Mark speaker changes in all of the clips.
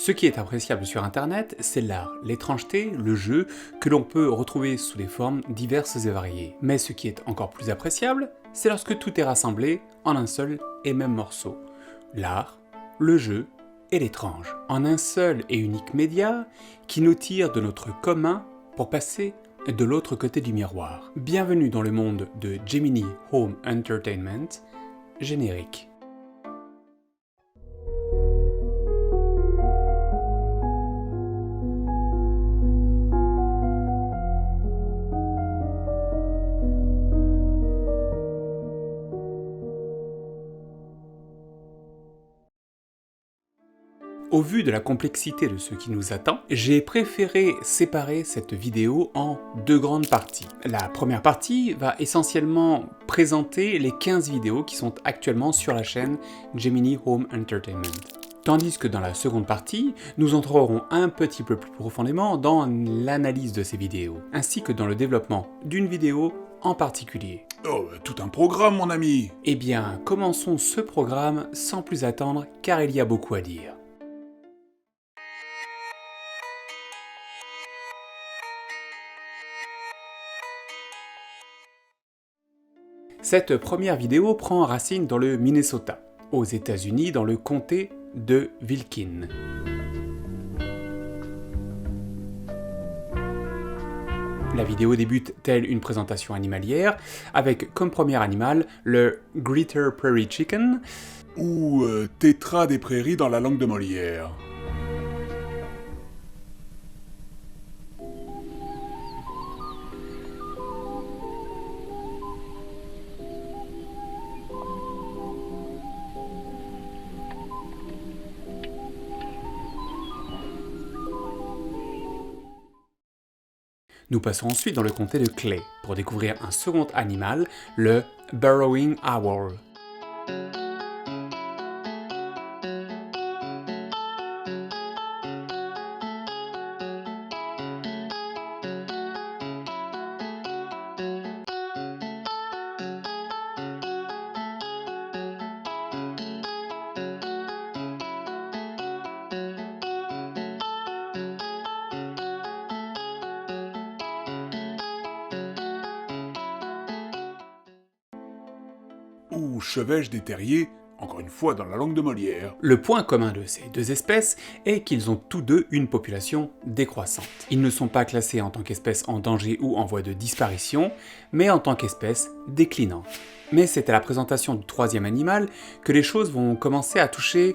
Speaker 1: Ce qui est appréciable sur Internet, c'est l'art, l'étrangeté, le jeu, que l'on peut retrouver sous des formes diverses et variées. Mais ce qui est encore plus appréciable, c'est lorsque tout est rassemblé en un seul et même morceau. L'art, le jeu et l'étrange. En un seul et unique média qui nous tire de notre commun pour passer de l'autre côté du miroir. Bienvenue dans le monde de Gemini Home Entertainment, générique. Au vu de la complexité de ce qui nous attend, j'ai préféré séparer cette vidéo en deux grandes parties. La première partie va essentiellement présenter les 15 vidéos qui sont actuellement sur la chaîne Gemini Home Entertainment. Tandis que dans la seconde partie, nous entrerons un petit peu plus profondément dans l'analyse de ces vidéos, ainsi que dans le développement d'une vidéo en particulier.
Speaker 2: Oh, tout un programme, mon ami!
Speaker 1: Eh bien, commençons ce programme sans plus attendre, car il y a beaucoup à dire. Cette première vidéo prend racine dans le Minnesota, aux États-Unis dans le comté de Wilkin. La vidéo débute telle une présentation animalière, avec comme premier animal le Greater Prairie Chicken,
Speaker 2: ou Tétra des prairies dans la langue de Molière.
Speaker 1: Nous passons ensuite dans le comté de Clay pour découvrir un second animal, le Burrowing Owl.
Speaker 2: Ou Chevêche des terriers, encore une fois dans la langue de Molière.
Speaker 1: Le point commun de ces deux espèces est qu'ils ont tous deux une population décroissante. Ils ne sont pas classés en tant qu'espèces en danger ou en voie de disparition, mais en tant qu'espèces déclinantes. Mais c'est à la présentation du troisième animal que les choses vont commencer à toucher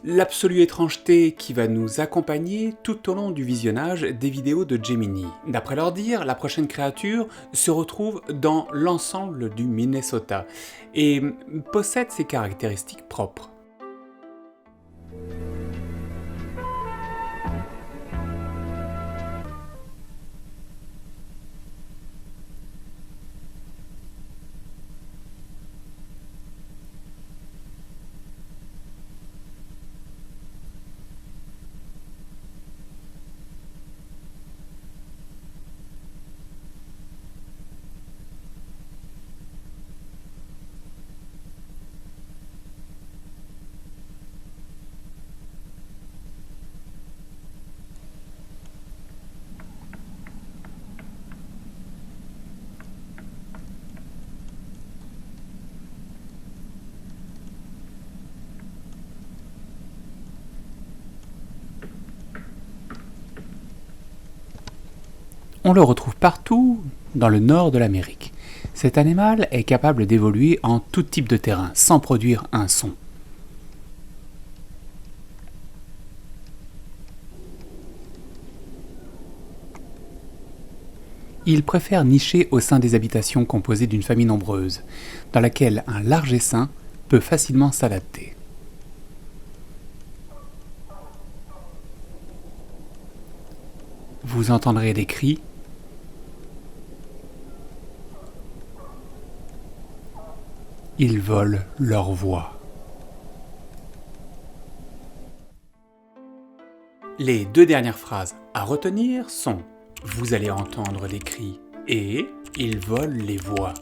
Speaker 1: l'absolue étrangeté qui va nous accompagner tout au long du visionnage des vidéos de Gemini. D'après leur dire, la prochaine créature se retrouve dans l'ensemble du Minnesota et possède ses caractéristiques propres. On le retrouve partout dans le nord de l'Amérique. Cet animal est capable d'évoluer en tout type de terrain sans produire un son. Il préfère nicher au sein des habitations composées d'une famille nombreuse, dans laquelle un large essaim peut facilement s'adapter. Vous entendrez des cris, ils volent leur voix. Les deux dernières phrases à retenir sont « Vous allez entendre des cris » et « Ils volent les voix ».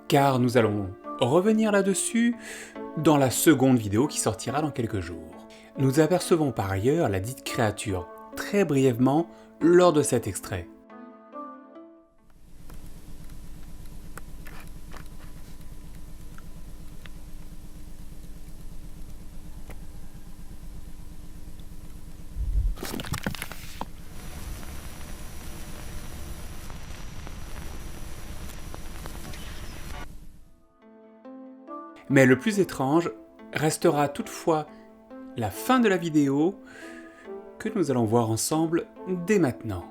Speaker 1: Car nous allons revenir là-dessus dans la seconde vidéo qui sortira dans quelques jours. Nous apercevons par ailleurs la dite créature, très brièvement, lors de cet extrait. Mais le plus étrange restera toutefois la fin de la vidéo que nous allons voir ensemble dès maintenant.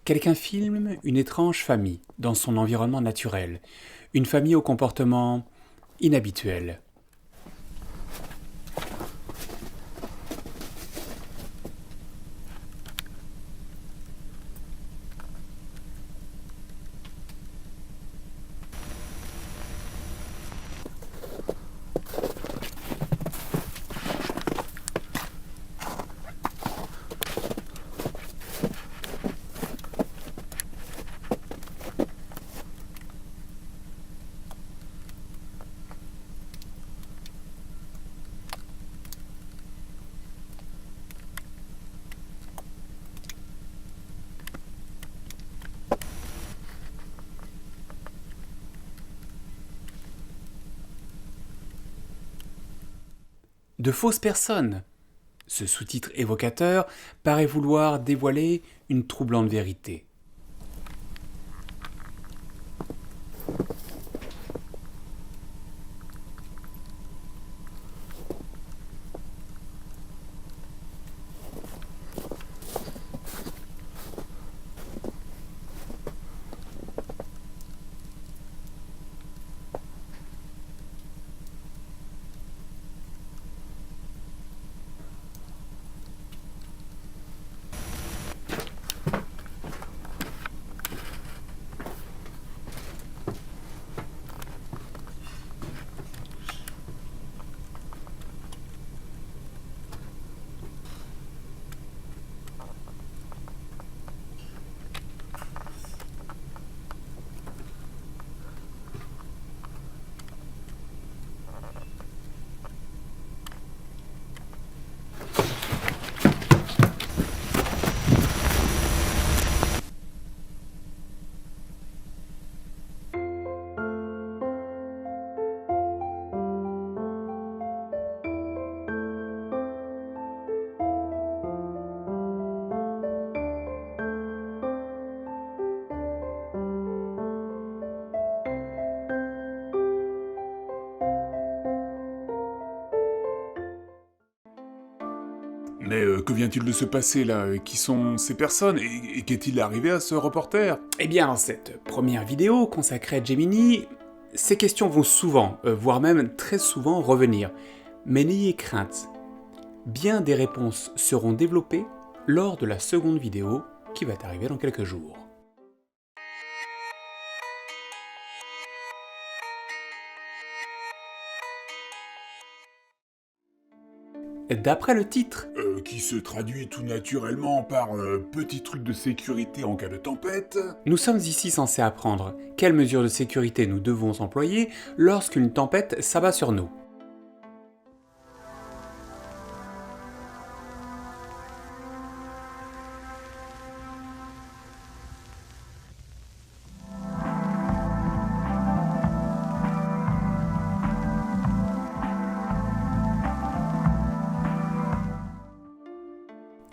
Speaker 1: Quelqu'un filme une étrange famille dans son environnement naturel, une famille au comportement inhabituel. De fausses personnes. Ce sous-titre évocateur paraît vouloir dévoiler une troublante vérité.
Speaker 2: Mais que vient-il de se passer là? Qui sont ces personnes? Et qu'est-il arrivé à ce reporter?
Speaker 1: Eh bien, dans cette première vidéo consacrée à Gemini, ces questions vont souvent, voire même très souvent revenir. Mais n'ayez crainte, bien des réponses seront développées lors de la seconde vidéo qui va arriver dans quelques jours. D'après le titre,
Speaker 2: Qui se traduit tout naturellement par petit truc de sécurité en cas de tempête.
Speaker 1: nous sommes ici censés apprendre quelles mesures de sécurité nous devons employer lorsqu'une tempête s'abat sur nous.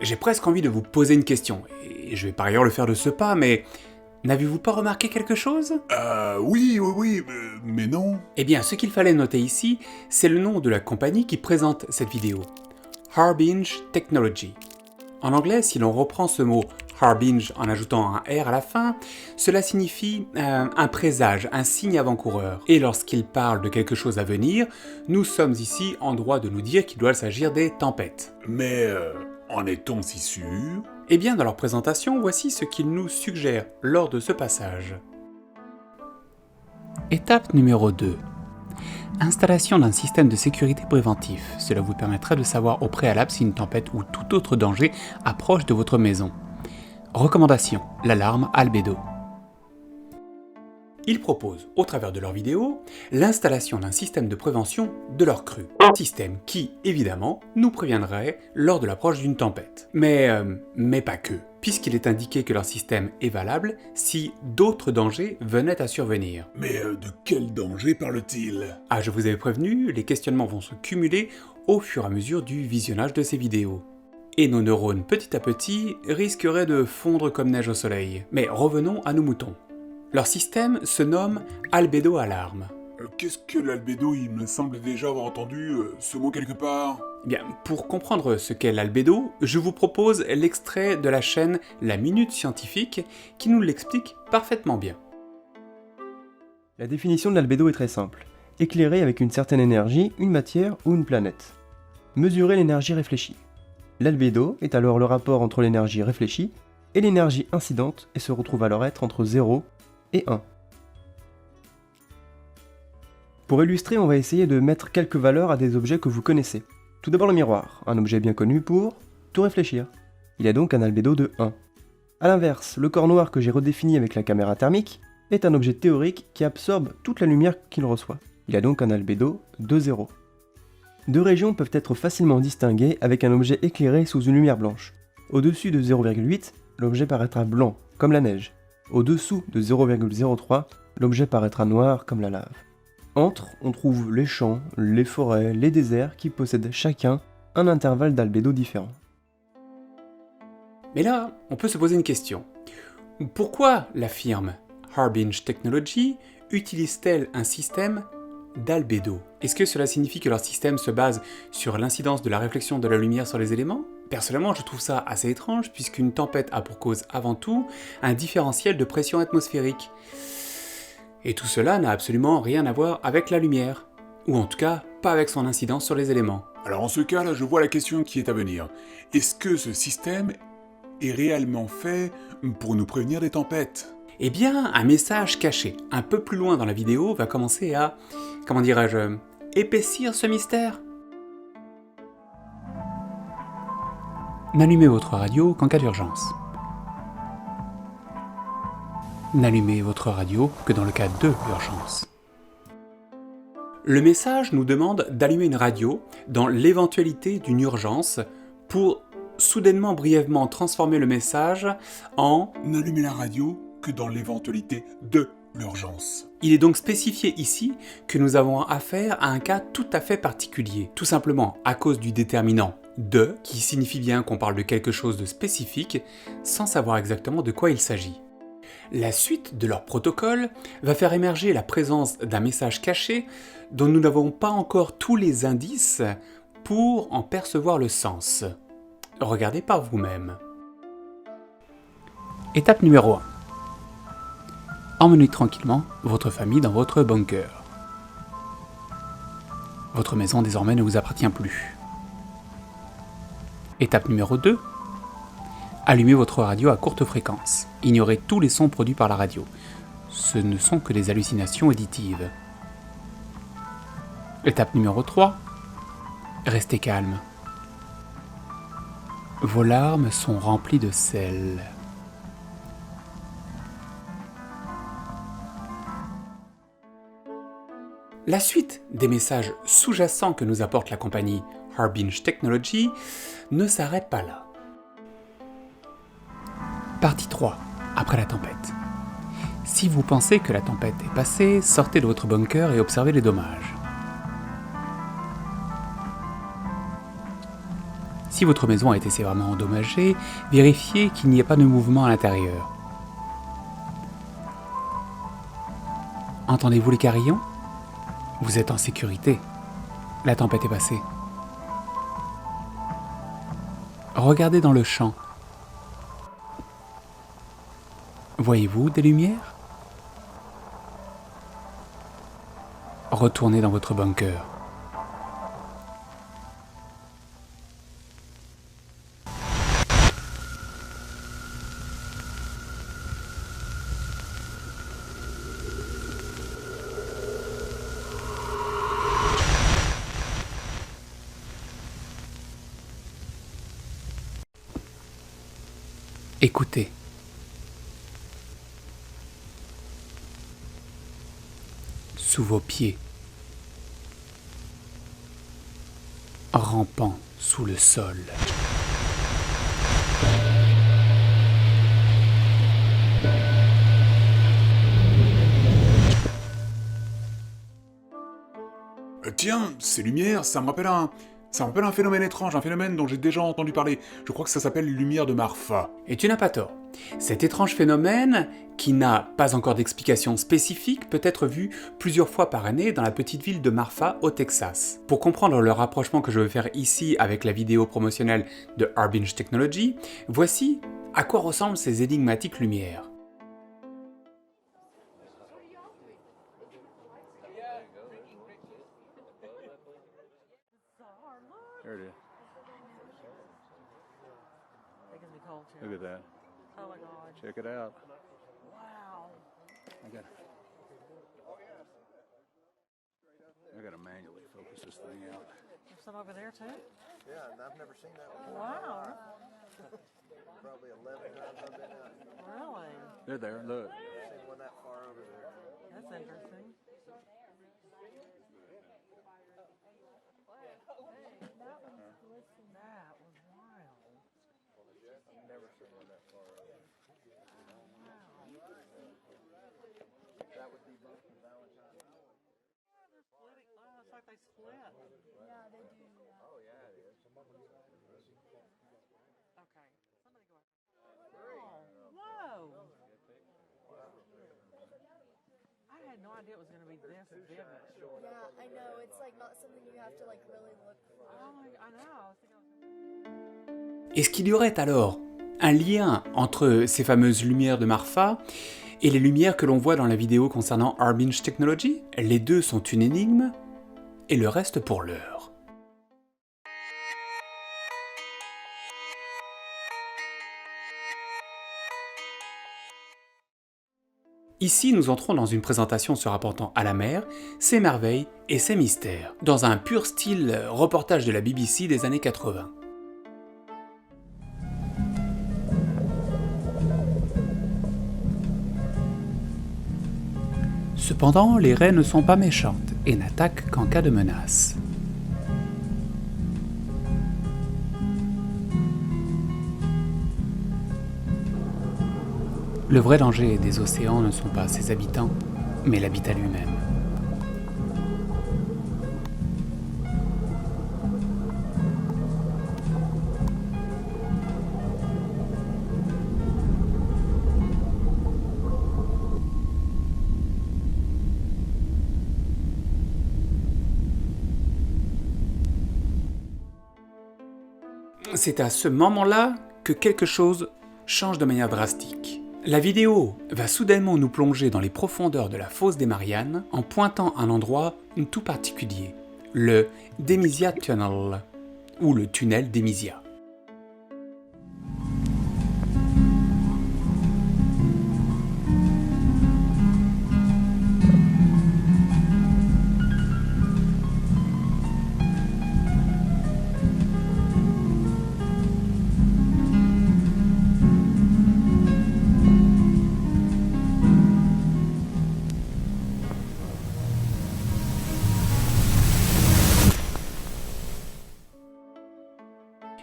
Speaker 1: J'ai presque envie de vous poser une question, et je vais par ailleurs le faire de ce pas, mais n'avez-vous pas remarqué quelque chose ?
Speaker 2: Oui, mais non.
Speaker 1: Eh bien, ce qu'il fallait noter ici, c'est le nom de la compagnie qui présente cette vidéo. Harbinge Technology. En anglais, si l'on reprend ce mot harbinge en ajoutant un R à la fin, cela signifie un présage, un signe avant-coureur. Et lorsqu'il parle de quelque chose à venir, nous sommes ici en droit de nous dire qu'il doit s'agir des tempêtes.
Speaker 2: Mais en est-on si sûr?
Speaker 1: Eh bien, dans leur présentation, voici ce qu'ils nous suggèrent lors de ce passage. Étape numéro 2. Installation d'un système de sécurité préventif. Cela vous permettra de savoir au préalable si une tempête ou tout autre danger approche de votre maison. Recommandation, l'alarme Albedo. Ils proposent, au travers de leur vidéo, l'installation d'un système de prévention de leur crue. Un système qui, évidemment, nous préviendrait lors de l'approche d'une tempête. Mais pas que, puisqu'il est indiqué que leur système est valable si d'autres dangers venaient à survenir.
Speaker 2: Mais de quel danger parle-t-il?
Speaker 1: Ah, je vous avais prévenu, les questionnements vont se cumuler au fur et à mesure du visionnage de ces vidéos. Et nos neurones, petit à petit, risqueraient de fondre comme neige au soleil. Mais revenons à nos moutons. Leur système se nomme Albedo Alarme.
Speaker 2: Qu'est-ce que l'albédo? Il me semble déjà avoir entendu ce mot quelque part.
Speaker 1: Bien, pour comprendre ce qu'est l'albédo, je vous propose l'extrait de la chaîne La Minute Scientifique qui nous l'explique parfaitement bien.
Speaker 3: La définition de l'albédo est très simple. Éclairer avec une certaine énergie une matière ou une planète. Mesurer l'énergie réfléchie. L'albédo est alors le rapport entre l'énergie réfléchie et l'énergie incidente et se retrouve alors être entre 0 et 1. Pour illustrer, on va essayer de mettre quelques valeurs à des objets que vous connaissez. Tout d'abord le miroir, un objet bien connu pour tout réfléchir. Il a donc un albédo de 1. A l'inverse, le corps noir que j'ai redéfini avec la caméra thermique est un objet théorique qui absorbe toute la lumière qu'il reçoit. Il a donc un albédo de 0. Deux régions peuvent être facilement distinguées avec un objet éclairé sous une lumière blanche. Au-dessus de 0,8, l'objet paraîtra blanc, comme la neige. Au-dessous de 0,03, l'objet paraîtra noir comme la lave. Entre, on trouve les champs, les forêts, les déserts qui possèdent chacun un intervalle d'albédo différent.
Speaker 1: Mais là, on peut se poser une question. Pourquoi la firme Harbinge Technology utilise-t-elle un système d'albédo? Est-ce que cela signifie que leur système se base sur l'incidence de la réflexion de la lumière sur les éléments? Personnellement, je trouve ça assez étrange, puisqu'une tempête a pour cause avant tout un différentiel de pression atmosphérique. Et tout cela n'a absolument rien à voir avec la lumière, ou en tout cas pas avec son incidence sur les éléments.
Speaker 2: Alors en ce cas-là, je vois la question qui est à venir. Est-ce que ce système est réellement fait pour nous prévenir des tempêtes?
Speaker 1: Eh bien, un message caché, un peu plus loin dans la vidéo, va commencer à, épaissir ce mystère. N'allumez votre radio qu'en cas d'urgence. N'allumez votre radio que dans le cas de l'urgence. Le message nous demande d'allumer une radio dans l'éventualité d'une urgence pour soudainement brièvement transformer le message en «
Speaker 2: N'allumez la radio que dans l'éventualité de l'urgence ».
Speaker 1: Il est donc spécifié ici que nous avons affaire à un cas tout à fait particulier, tout simplement à cause du déterminant « de » qui signifie bien qu'on parle de quelque chose de spécifique sans savoir exactement de quoi il s'agit. La suite de leur protocole va faire émerger la présence d'un message caché dont nous n'avons pas encore tous les indices pour en percevoir le sens. Regardez par vous-même. Étape numéro 1. Emmenez tranquillement votre famille dans votre bunker. Votre maison désormais ne vous appartient plus. Étape numéro 2. Allumez votre radio à courte fréquence. Ignorez tous les sons produits par la radio. Ce ne sont que des hallucinations auditives. Étape numéro 3. Restez calme. Vos larmes sont remplies de sel. La suite des messages sous-jacents que nous apporte la compagnie Harbinge Technology ne s'arrête pas là. Partie 3. Après la tempête. Si vous pensez que la tempête est passée, sortez de votre bunker et observez les dommages. Si votre maison a été sévèrement endommagée, vérifiez qu'il n'y ait pas de mouvement à l'intérieur. Entendez-vous les carillons? Vous êtes en sécurité. La tempête est passée. Regardez dans le champ. Voyez-vous des lumières? Retournez dans votre bunker. Écoutez. Sous vos pieds. Rampant sous le sol.
Speaker 2: Tiens, ces lumières, ça me rappelle un phénomène étrange, un phénomène dont j'ai déjà entendu parler. Je crois que ça s'appelle les lumières de Marfa.
Speaker 1: Et tu n'as pas tort. Cet étrange phénomène, qui n'a pas encore d'explication spécifique, peut être vu plusieurs fois par année dans la petite ville de Marfa au Texas. Pour comprendre le rapprochement que je veux faire ici avec la vidéo promotionnelle de Harbinge Technology, voici à quoi ressemblent ces énigmatiques lumières.
Speaker 4: There it is.
Speaker 5: They can be cold too.
Speaker 4: Look at that.
Speaker 5: Oh my god.
Speaker 4: Check it out.
Speaker 5: Wow.
Speaker 4: I gotta manually focus this thing out.
Speaker 5: There's some over there too?
Speaker 6: Yeah, and I've never seen that before.
Speaker 5: Wow.
Speaker 6: Probably 11 times I've been out.
Speaker 5: Really?
Speaker 4: They're there. Look.
Speaker 6: I've seen one that far over there.
Speaker 5: That's interesting. That was wild.
Speaker 6: Never seen one that far over. That would be both of Valentine's.
Speaker 5: They're splitting. Oh, it's like they split.
Speaker 7: Yeah, they do. Yeah.
Speaker 6: Oh yeah, it is.
Speaker 5: Okay. Somebody go. Oh, whoa. I had no idea it was going to be this vivid.
Speaker 7: Yeah, I know. It's like not something you have to like really look for.
Speaker 5: Oh, I know. I was thinking
Speaker 1: Est-ce qu'il y aurait alors un lien entre ces fameuses lumières de Marfa et les lumières que l'on voit dans la vidéo concernant Harbinge Technology? Les deux sont une énigme, et le reste pour l'heure. Ici, nous entrons dans une présentation se rapportant à la mer, ses merveilles et ses mystères, dans un pur style reportage de la BBC des années 80. Cependant, les raies ne sont pas méchantes et n'attaquent qu'en cas de menace. Le vrai danger des océans ne sont pas ses habitants, mais l'habitat lui-même. C'est à ce moment-là que quelque chose change de manière drastique. La vidéo va soudainement nous plonger dans les profondeurs de la fosse des Mariannes en pointant un endroit tout particulier, le Demisia Tunnel, ou le tunnel Demisia.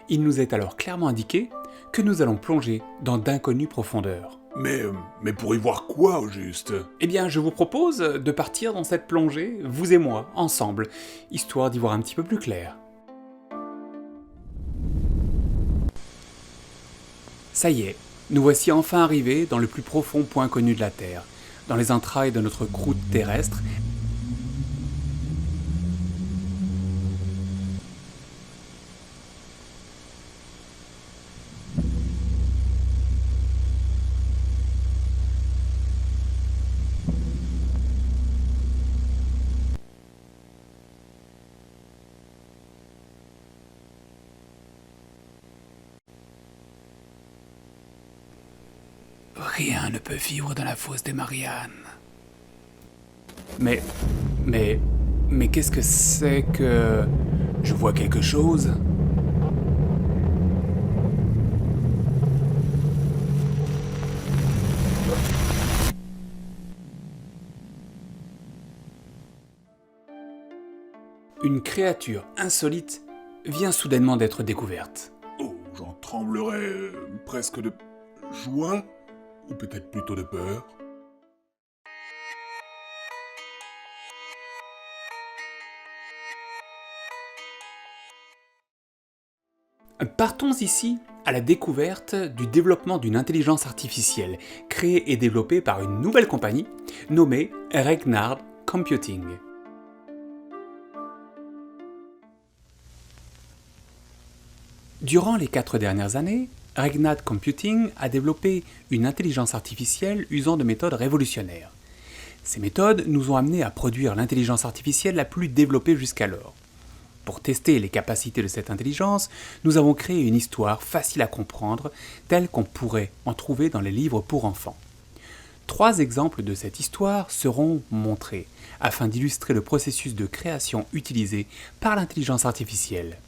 Speaker 1: Il nous est alors clairement indiqué que nous allons plonger dans d'inconnues profondeurs.
Speaker 2: Mais pour y voir quoi au juste?
Speaker 1: Eh bien, je vous propose de partir dans cette plongée, vous et moi, ensemble, histoire d'y voir un petit peu plus clair. Ça y est, nous voici enfin arrivés dans le plus profond point connu de la Terre, dans les entrailles de notre croûte terrestre. Rien ne peut vivre dans la fosse des Mariannes. Mais qu'est-ce que c'est que... Je vois quelque chose. Une créature insolite vient soudainement d'être découverte.
Speaker 2: Oh, j'en tremblerais presque de joie, ou peut-être plutôt de peur.
Speaker 1: Partons ici à la découverte du développement d'une intelligence artificielle créée et développée par une nouvelle compagnie nommée Regnard Computing. Durant les 4 dernières années, Regnard Computing a développé une intelligence artificielle usant de méthodes révolutionnaires. Ces méthodes nous ont amenés à produire l'intelligence artificielle la plus développée jusqu'alors. Pour tester les capacités de cette intelligence, nous avons créé une histoire facile à comprendre, telle qu'on pourrait en trouver dans les livres pour enfants. 3 exemples de cette histoire seront montrés, afin d'illustrer le processus de création utilisé par l'intelligence artificielle.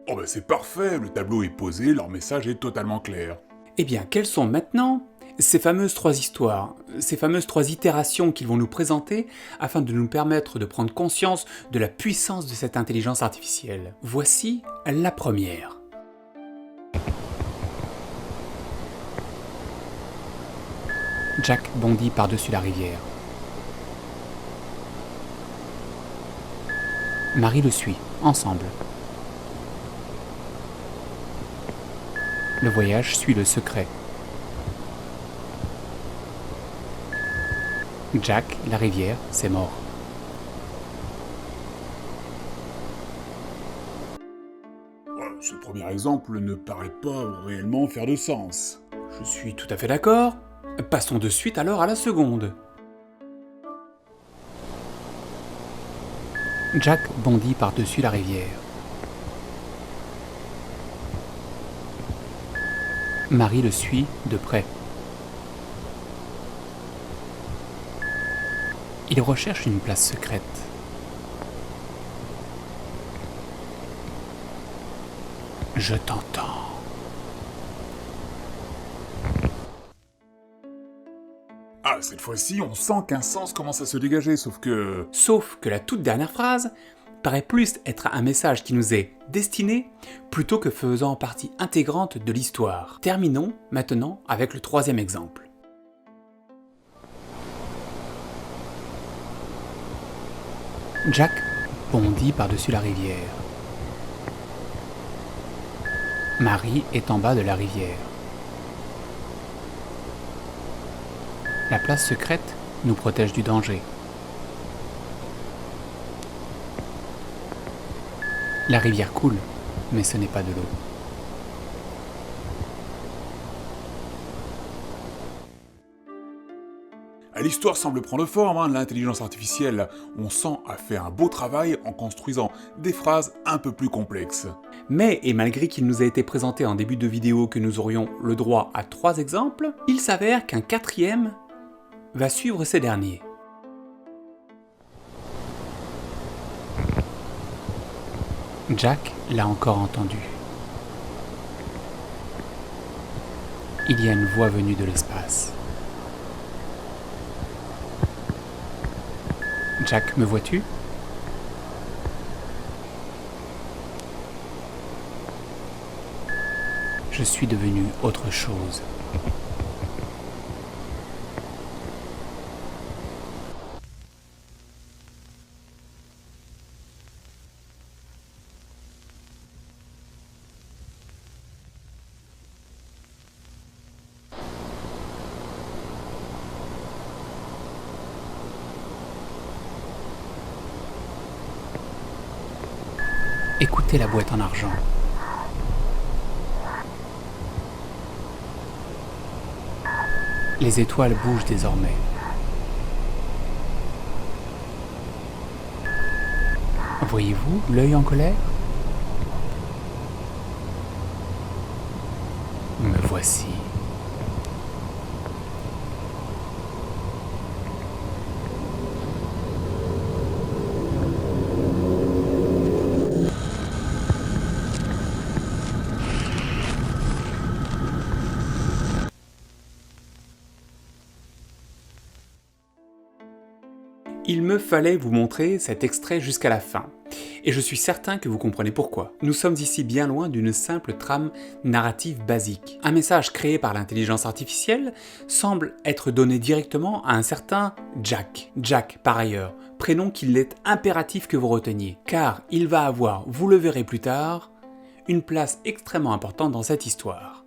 Speaker 2: Oh ben c'est parfait, le tableau est posé, leur message est totalement clair.
Speaker 1: Eh bien, quelles sont maintenant ces fameuses 3 histoires, ces fameuses 3 itérations qu'ils vont nous présenter afin de nous permettre de prendre conscience de la puissance de cette intelligence artificielle? Voici la première. Jack bondit par-dessus la rivière. Marie le suit, ensemble. Le voyage suit le secret. Jack, la rivière, c'est mort.
Speaker 2: Ce premier exemple ne paraît pas réellement faire de sens.
Speaker 1: Je suis tout à fait d'accord. Passons de suite alors à la seconde. Jack bondit par-dessus la rivière. Marie le suit de près. Il recherche une place secrète. Je t'entends.
Speaker 2: Ah, cette fois-ci, on sent qu'un sens commence à se dégager, sauf que
Speaker 1: La toute dernière phrase paraît plus être un message qui nous est destiné plutôt que faisant partie intégrante de l'histoire. Terminons maintenant avec le 3e exemple. Jack bondit par-dessus la rivière. Marie est en bas de la rivière. La place secrète nous protège du danger. La rivière coule, mais ce n'est pas de l'eau.
Speaker 2: l'histoire semble prendre forme, l'intelligence artificielle, on sent, a fait un beau travail en construisant des phrases un peu plus complexes.
Speaker 1: Mais, et malgré qu'il nous a été présenté en début de vidéo que nous aurions le droit à 3 exemples, il s'avère qu'un 4e va suivre ces derniers. Jack l'a encore entendu. Il y a une voix venue de l'espace. Jack, me vois-tu ? Je suis devenu autre chose. Écoutez la boîte en argent. Les étoiles bougent désormais. Voyez-vous l'œil en colère ? Me voici. Il me fallait vous montrer cet extrait jusqu'à la fin, et je suis certain que vous comprenez pourquoi. Nous sommes ici bien loin d'une simple trame narrative basique. Un message créé par l'intelligence artificielle semble être donné directement à un certain Jack. Jack, par ailleurs, prénom qu'il est impératif que vous reteniez, car il va avoir, vous le verrez plus tard, une place extrêmement importante dans cette histoire.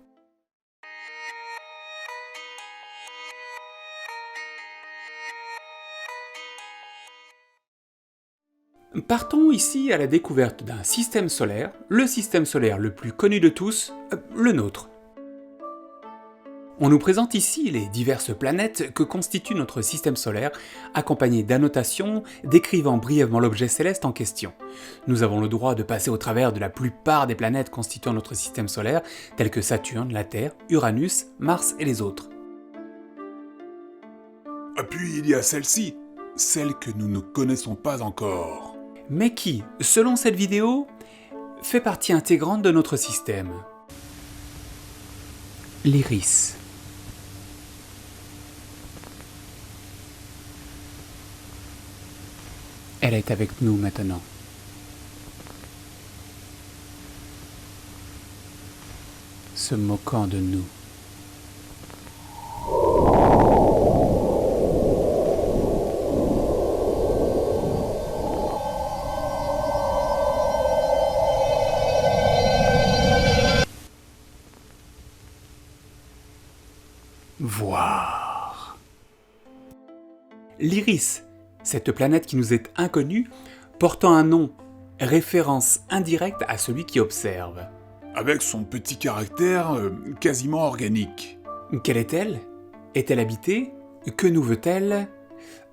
Speaker 1: Partons ici à la découverte d'un système solaire, le système solaire le plus connu de tous, le nôtre. On nous présente ici les diverses planètes que constitue notre système solaire, accompagnées d'annotations décrivant brièvement l'objet céleste en question. Nous avons le droit de passer au travers de la plupart des planètes constituant notre système solaire, telles que Saturne, la Terre, Uranus, Mars et les autres.
Speaker 2: Puis il y a celle-ci, celle que nous ne connaissons pas encore.
Speaker 1: Mais qui, selon cette vidéo, fait partie intégrante de notre système. L'Iris. Elle est avec nous maintenant. Se moquant de nous. Voir. L'Iris, cette planète qui nous est inconnue, portant un nom, référence indirecte à celui qui observe.
Speaker 2: Avec son petit caractère quasiment organique.
Speaker 1: Quelle est-elle? Est-elle habitée? Que nous veut-elle?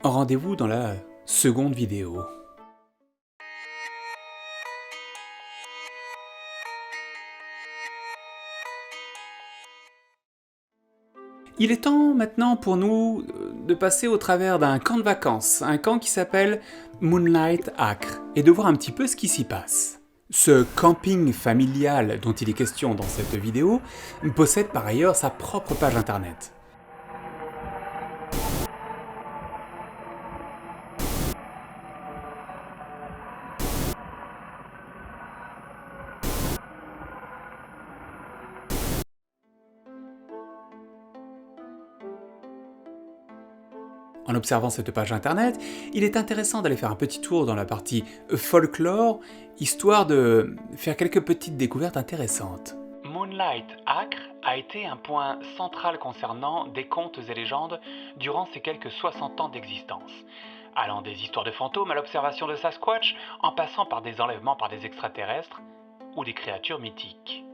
Speaker 1: Rendez-vous dans la seconde vidéo. Il est temps maintenant pour nous de passer au travers d'un camp de vacances, un camp qui s'appelle Moonlight Acre, et de voir un petit peu ce qui s'y passe. Ce camping familial dont il est question dans cette vidéo possède par ailleurs sa propre page internet. En observant cette page internet, il est intéressant d'aller faire un petit tour dans la partie folklore, histoire de faire quelques petites découvertes intéressantes. Moonlight Acre a été un point central concernant des contes et légendes durant ces quelques 60 ans d'existence, allant des histoires de fantômes à l'observation de Sasquatch, en passant par des enlèvements par des extraterrestres ou des créatures mythiques.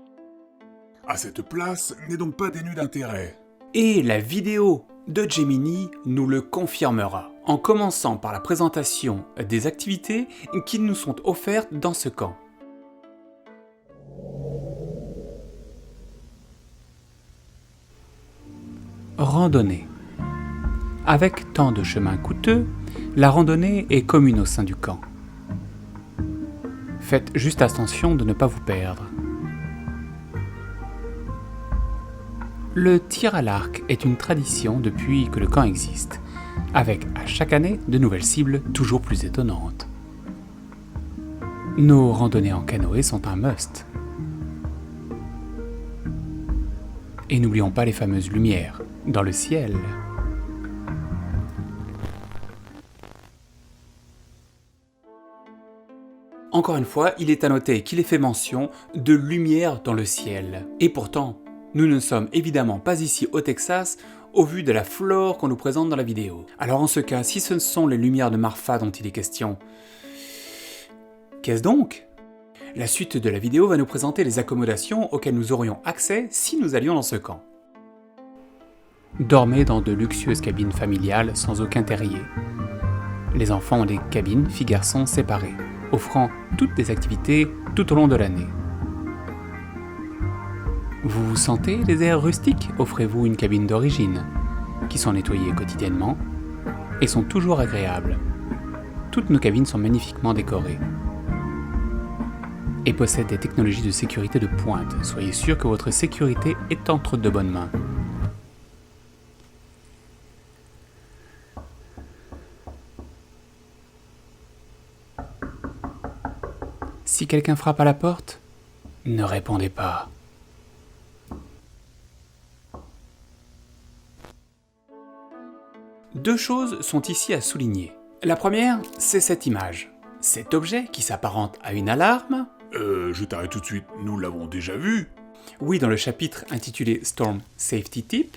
Speaker 2: À cette place n'est donc pas dénuée d'intérêt.
Speaker 1: Et la vidéo de Gemini nous le confirmera, en commençant par la présentation des activités qui nous sont offertes dans ce camp. Randonnée. Avec tant de chemins coûteux, la randonnée est commune au sein du camp. Faites juste attention de ne pas vous perdre. Le tir à l'arc est une tradition depuis que le camp existe, avec à chaque année de nouvelles cibles toujours plus étonnantes. Nos randonnées en canoë sont un must. Et n'oublions pas les fameuses lumières dans le ciel. Encore une fois, il est à noter qu'il est fait mention de lumière dans le ciel. Et pourtant, nous ne sommes évidemment pas ici au Texas au vu de la flore qu'on nous présente dans la vidéo. Alors en ce cas, si ce sont les lumières de Marfa dont il est question, qu'est-ce donc? La suite de la vidéo va nous présenter les accommodations auxquelles nous aurions accès si nous allions dans ce camp. Dormez dans de luxueuses cabines familiales sans aucun terrier. Les enfants ont des cabines filles-garçons séparées, offrant toutes les activités tout au long de l'année. Vous vous sentez les airs rustiques? Offrez-vous une cabine d'origine, qui sont nettoyées quotidiennement et sont toujours agréables. Toutes nos cabines sont magnifiquement décorées et possèdent des technologies de sécurité de pointe. Soyez sûr que votre sécurité est entre de bonnes mains. Si quelqu'un frappe à la porte, ne répondez pas. Deux choses sont ici à souligner. La première, c'est cette image. Cet objet qui s'apparente à une alarme.
Speaker 2: Je t'arrête tout de suite, nous l'avons déjà vu.
Speaker 1: Oui, dans le chapitre intitulé Storm Safety Tip.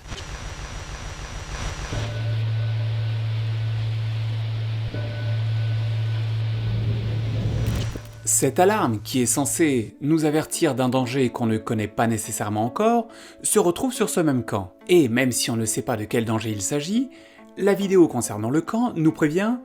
Speaker 1: Cette alarme, qui est censée nous avertir d'un danger qu'on ne connaît pas nécessairement encore, se retrouve sur ce même camp. Et même si on ne sait pas de quel danger il s'agit, la vidéo concernant le camp nous prévient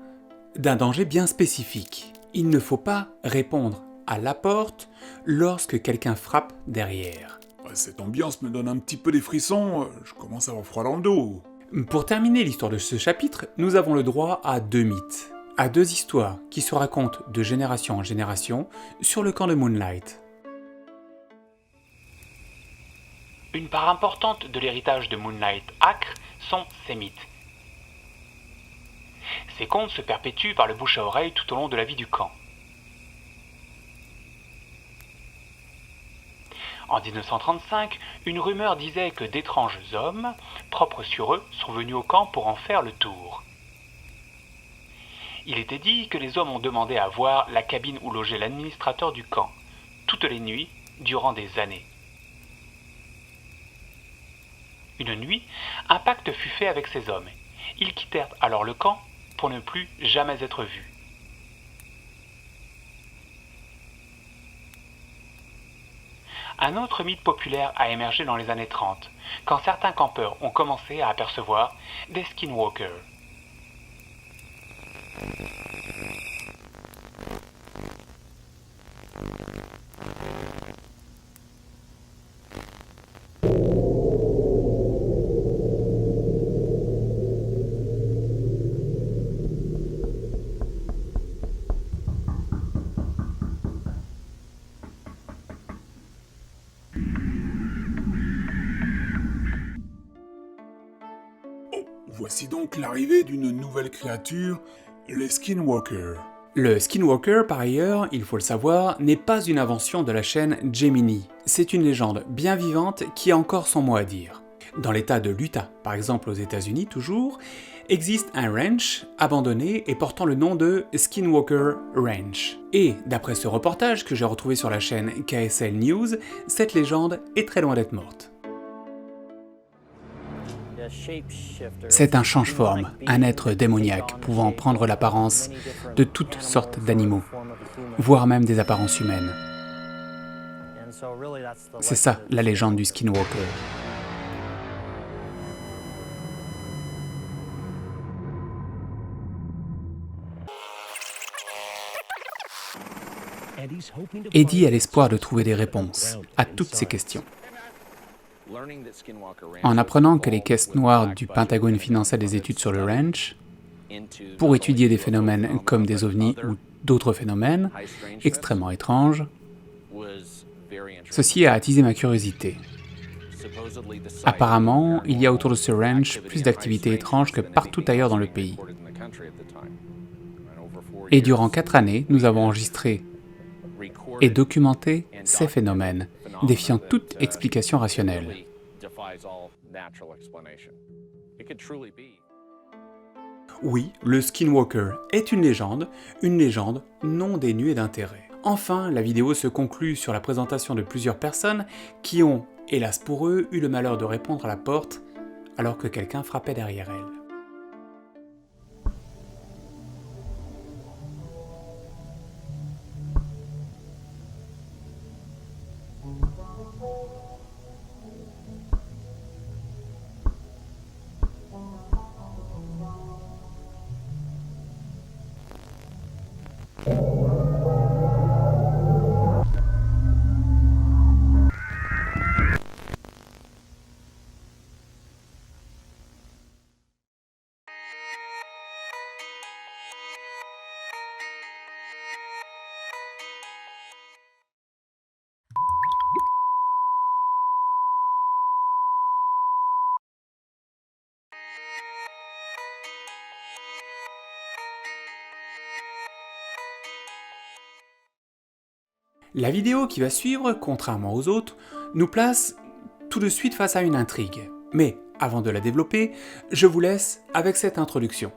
Speaker 1: d'un danger bien spécifique. Il ne faut pas répondre à la porte lorsque quelqu'un frappe derrière.
Speaker 2: Cette ambiance me donne un petit peu des frissons, je commence à avoir froid dans le dos.
Speaker 1: Pour terminer l'histoire de ce chapitre, nous avons le droit à deux mythes, à deux histoires qui se racontent de génération en génération sur le camp de Moonlight. Une part importante de l'héritage de Moonlight Acre sont ces mythes. Ces contes se perpétuent par le bouche à oreille tout au long de la vie du camp. En 1935, une rumeur disait que d'étranges hommes, propres sur eux, sont venus au camp pour en faire le tour. Il était dit que les hommes ont demandé à voir la cabine où logeait l'administrateur du camp, toutes les nuits, durant des années. Une nuit, un pacte fut fait avec ces hommes. Ils quittèrent alors le camp pour ne plus jamais être vus. Un autre mythe populaire a émergé dans les années 30, quand certains campeurs ont commencé à apercevoir des skinwalkers.
Speaker 2: Voici donc l'arrivée d'une nouvelle créature, les Skinwalkers.
Speaker 1: Le Skinwalker, par ailleurs, il faut le savoir, n'est pas une invention de la chaîne Gemini. C'est une légende bien vivante qui a encore son mot à dire. Dans l'état de l'Utah, par exemple aux États-Unis toujours, existe un ranch abandonné et portant le nom de Skinwalker Ranch. Et d'après ce reportage que j'ai retrouvé sur la chaîne KSL News, cette légende est très loin d'être morte. C'est un change-forme, un être démoniaque pouvant prendre l'apparence de toutes sortes d'animaux, voire même des apparences humaines. C'est ça la légende du Skinwalker. Eddie a l'espoir de trouver des réponses à toutes ces questions. En apprenant que les caisses noires du Pentagone finançaient des études sur le ranch, pour étudier des phénomènes comme des ovnis ou d'autres phénomènes extrêmement étranges, ceci a attisé ma curiosité. Apparemment, il y a autour de ce ranch plus d'activités étranges que partout ailleurs dans le pays. Et durant 4 années, nous avons enregistré et documenté ces phénomènes, défiant toute explication rationnelle. Oui, le Skinwalker est une légende non dénuée d'intérêt. Enfin, la vidéo se conclut sur la présentation de plusieurs personnes qui ont, hélas pour eux, eu le malheur de répondre à la porte alors que quelqu'un frappait derrière elles. La vidéo qui va suivre, contrairement aux autres, nous place tout de suite face à une intrigue. Mais avant de la développer, je vous laisse avec cette introduction.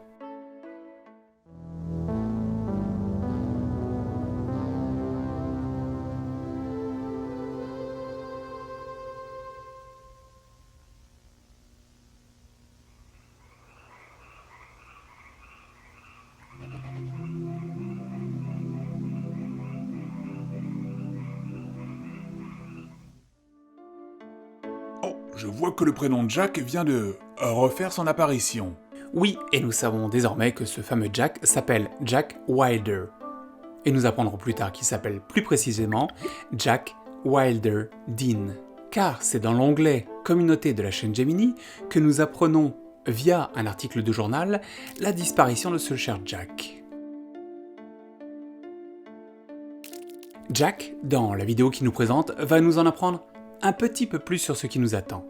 Speaker 2: Oh, je vois que le prénom Jack vient de refaire son apparition.
Speaker 1: Oui, et nous savons désormais que ce fameux Jack s'appelle Jack Wilder. Et nous apprendrons plus tard qu'il s'appelle plus précisément Jack Wilder Dean. Car c'est dans l'onglet Communauté de la chaîne Gemini que nous apprenons, via un article de journal, la disparition de ce cher Jack. Jack, dans la vidéo qui nous présente, va nous en apprendre un petit peu plus sur ce qui nous attend.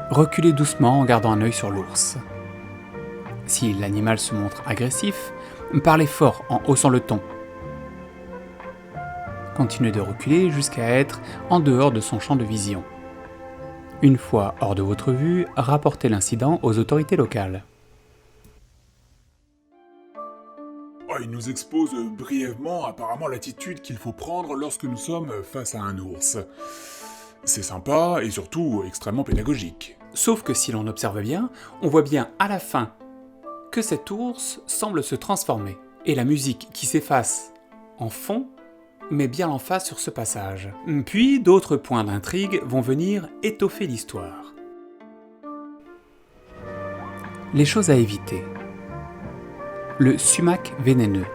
Speaker 1: Reculez doucement en gardant un œil sur l'ours. Si l'animal se montre agressif, parlez fort en haussant le ton. Continuez de reculer jusqu'à être en dehors de son champ de vision. Une fois hors de votre vue, rapportez l'incident aux autorités locales.
Speaker 2: Oh, il nous expose brièvement apparemment l'attitude qu'il faut prendre lorsque nous sommes face à un ours. C'est sympa et surtout extrêmement pédagogique.
Speaker 1: Sauf que si l'on observe bien, on voit bien à la fin que cet ours semble se transformer. Et la musique qui s'efface en fond met bien l'emphase sur ce passage. Puis d'autres points d'intrigue vont venir étoffer l'histoire. Les choses à éviter. Le sumac vénéneux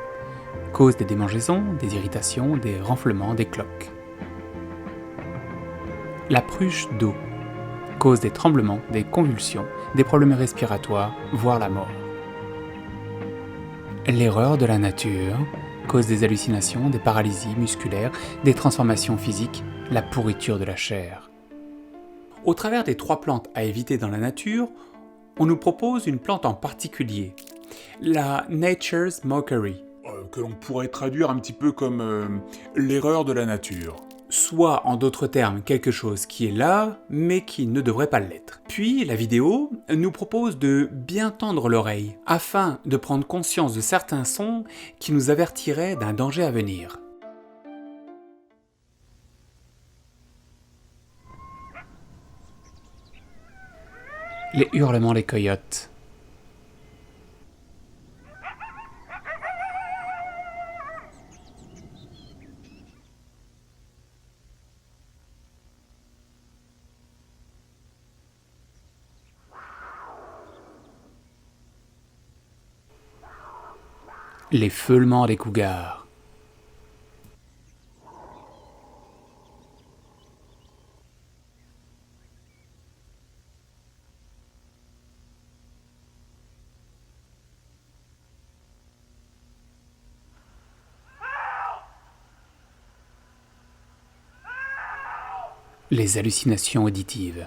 Speaker 1: cause des démangeaisons, des irritations, des renflements, des cloques. La pruche d'eau cause des tremblements, des convulsions, des problèmes respiratoires, voire la mort. L'erreur de la nature cause des hallucinations, des paralysies musculaires, des transformations physiques, la pourriture de la chair. Au travers des 3 plantes à éviter dans la nature, on nous propose une plante en particulier, la Nature's Mockery,
Speaker 2: Que l'on pourrait traduire un petit peu comme l'erreur de la nature.
Speaker 1: soit en d'autres termes quelque chose qui est là, mais qui ne devrait pas l'être. Puis la vidéo nous propose de bien tendre l'oreille, afin de prendre conscience de certains sons qui nous avertiraient d'un danger à venir. Les hurlements des coyotes. Les feulements des cougars. Les hallucinations auditives.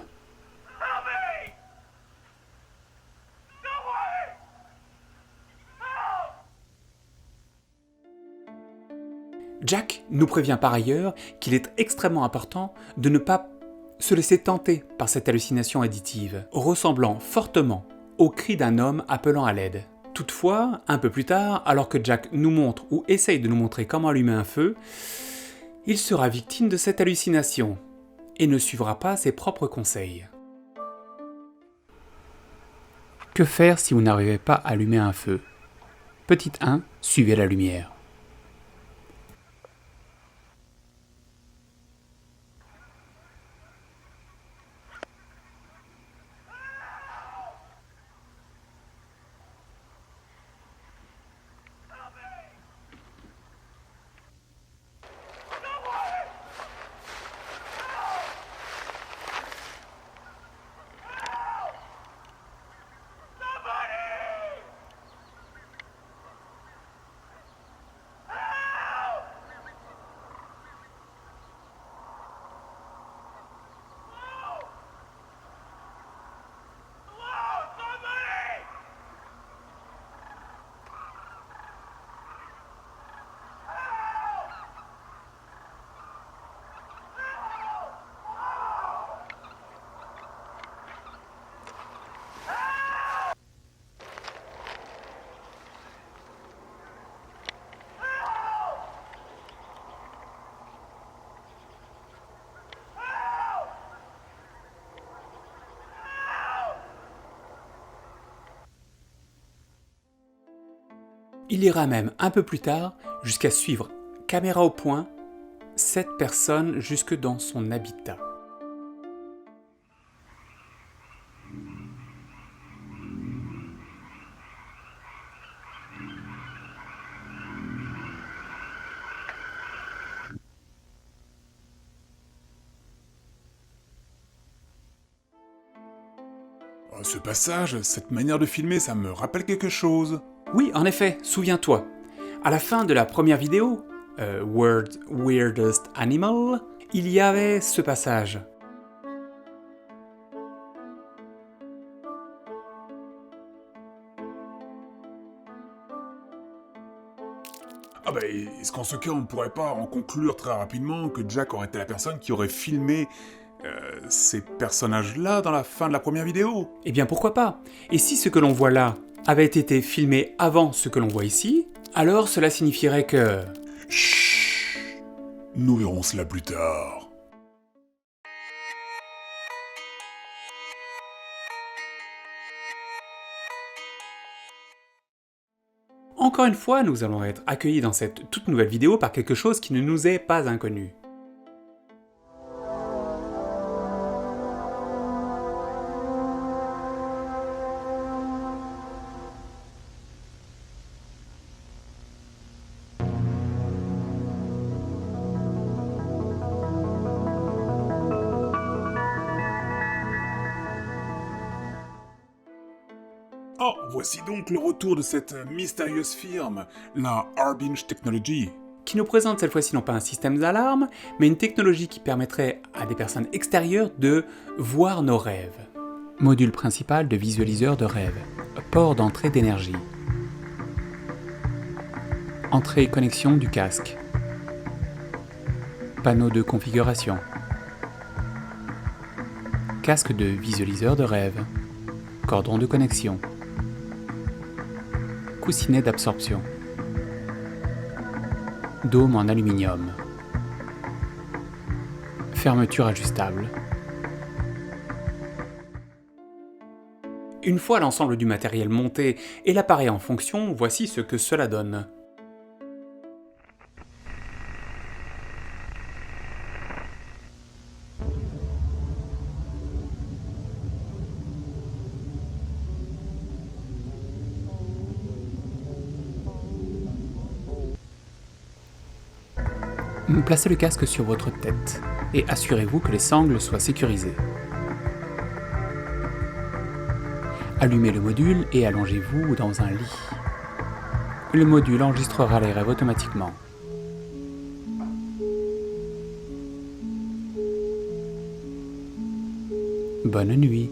Speaker 1: Jack nous prévient par ailleurs qu'il est extrêmement important de ne pas se laisser tenter par cette hallucination auditive, ressemblant fortement au cri d'un homme appelant à l'aide. Toutefois, un peu plus tard, alors que Jack nous montre ou essaye de nous montrer comment allumer un feu, il sera victime de cette hallucination et ne suivra pas ses propres conseils. Que faire si vous n'arrivez pas à allumer un feu ? Petit 1, suivez la lumière. Il ira même un peu plus tard jusqu'à suivre, caméra au point, cette personne jusque dans son habitat.
Speaker 2: Oh, ce passage, cette manière de filmer, ça me rappelle quelque chose.
Speaker 1: Oui, en effet, souviens-toi. À la fin de la première vidéo, World's Weirdest Animal, il y avait ce passage.
Speaker 2: Ah bah, est-ce qu'en ce cas, on ne pourrait pas en conclure très rapidement que Jack aurait été la personne qui aurait filmé ces personnages-là dans la fin de la première vidéo?
Speaker 1: Eh bien pourquoi pas? Et si ce que l'on voit là avait été filmé avant ce que l'on voit ici, alors cela signifierait que...
Speaker 2: Chut! Nous verrons cela plus tard.
Speaker 1: Encore une fois, nous allons être accueillis dans cette toute nouvelle vidéo par quelque chose qui ne nous est pas inconnu.
Speaker 2: Oh, voici donc le retour de cette mystérieuse firme, la Arbinge Technology.
Speaker 1: Qui nous présente cette fois-ci non pas un système d'alarme, mais une technologie qui permettrait à des personnes extérieures de voir nos rêves. Module principal de visualiseur de rêve. Port d'entrée d'énergie. Entrée et connexion du casque. Panneau de configuration. Casque de visualiseur de rêve. Cordon de connexion. Coussinet d'absorption. Dôme en aluminium. Fermeture ajustable. Une fois l'ensemble du matériel monté et l'appareil en fonction, voici ce que cela donne. Placez le casque sur votre tête et assurez-vous que les sangles soient sécurisées. Allumez le module et allongez-vous dans un lit. Le module enregistrera les rêves automatiquement. Bonne nuit.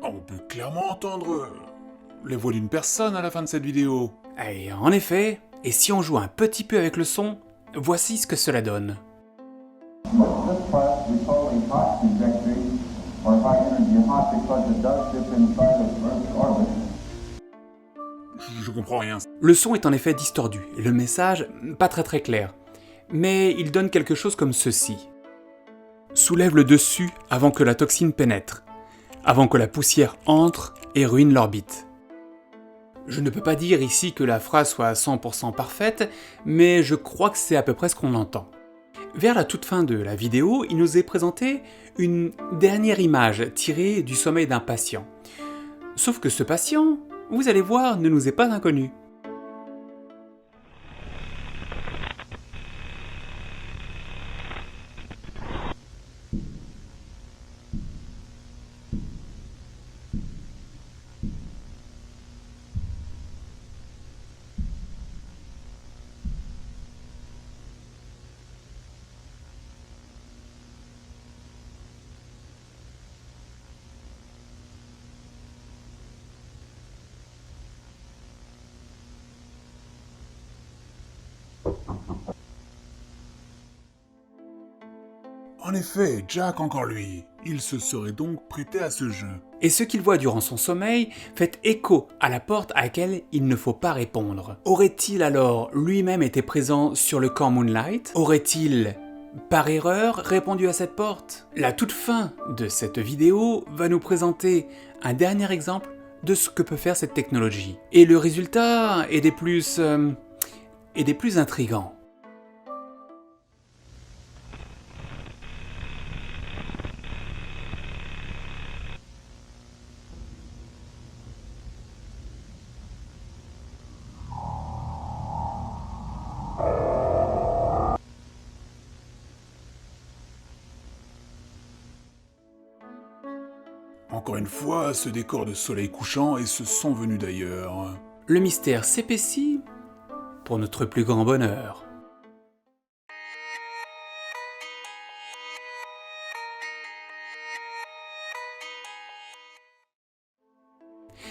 Speaker 2: On peut clairement entendre les voix d'une personne à la fin de cette vidéo.
Speaker 1: Et en effet, et si on joue un petit peu avec le son, voici ce que cela donne.
Speaker 8: This class we call a hot trajectory, or high energy hot because it does dip inside of Earth's orbit.
Speaker 2: Je comprends rien.
Speaker 1: Le son est en effet distordu, et le message pas très clair. Mais il donne quelque chose comme ceci. Soulève le dessus avant que la toxine pénètre, avant que la poussière entre et ruine l'orbite. Je ne peux pas dire ici que la phrase soit à 100% parfaite, mais je crois que c'est à peu près ce qu'on entend. Vers la toute fin de la vidéo, il nous est présenté une dernière image tirée du sommeil d'un patient. Sauf que ce patient, vous allez voir, ne nous est pas inconnu.
Speaker 2: En effet, Jack encore lui. Il se serait donc prêté à ce jeu.
Speaker 1: Et ce qu'il voit durant son sommeil fait écho à la porte à laquelle il ne faut pas répondre. Aurait-il alors lui-même été présent sur le camp Moonlight? Aurait-il, par erreur, répondu à cette porte? La toute fin de cette vidéo va nous présenter un dernier exemple de ce que peut faire cette technologie. Et le résultat est des plus intrigants.
Speaker 2: Encore une fois, ce décor de soleil couchant et ce son venu d'ailleurs.
Speaker 1: Le mystère s'épaissit pour notre plus grand bonheur.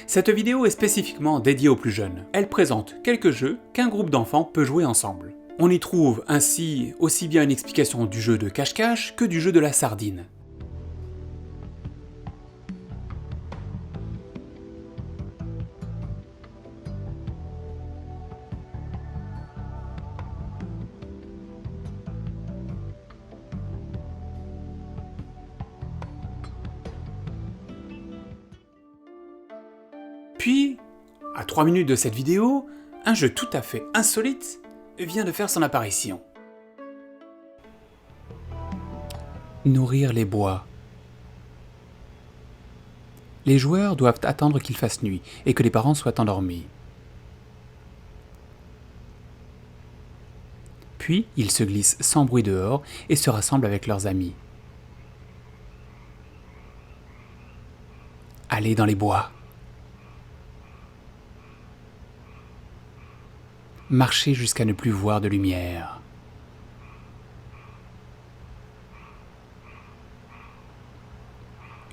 Speaker 1: Cette vidéo est spécifiquement dédiée aux plus jeunes. Elle présente quelques jeux qu'un groupe d'enfants peut jouer ensemble. On y trouve ainsi aussi bien une explication du jeu de cache-cache que du jeu de la sardine. Puis, à 3 minutes de cette vidéo, un jeu tout à fait insolite vient de faire son apparition. Nourrir les bois. Les joueurs doivent attendre qu'il fasse nuit et que les parents soient endormis. Puis, ils se glissent sans bruit dehors et se rassemblent avec leurs amis. Allez dans les bois. Marchez jusqu'à ne plus voir de lumière.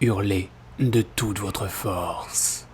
Speaker 1: Hurlez de toute votre force.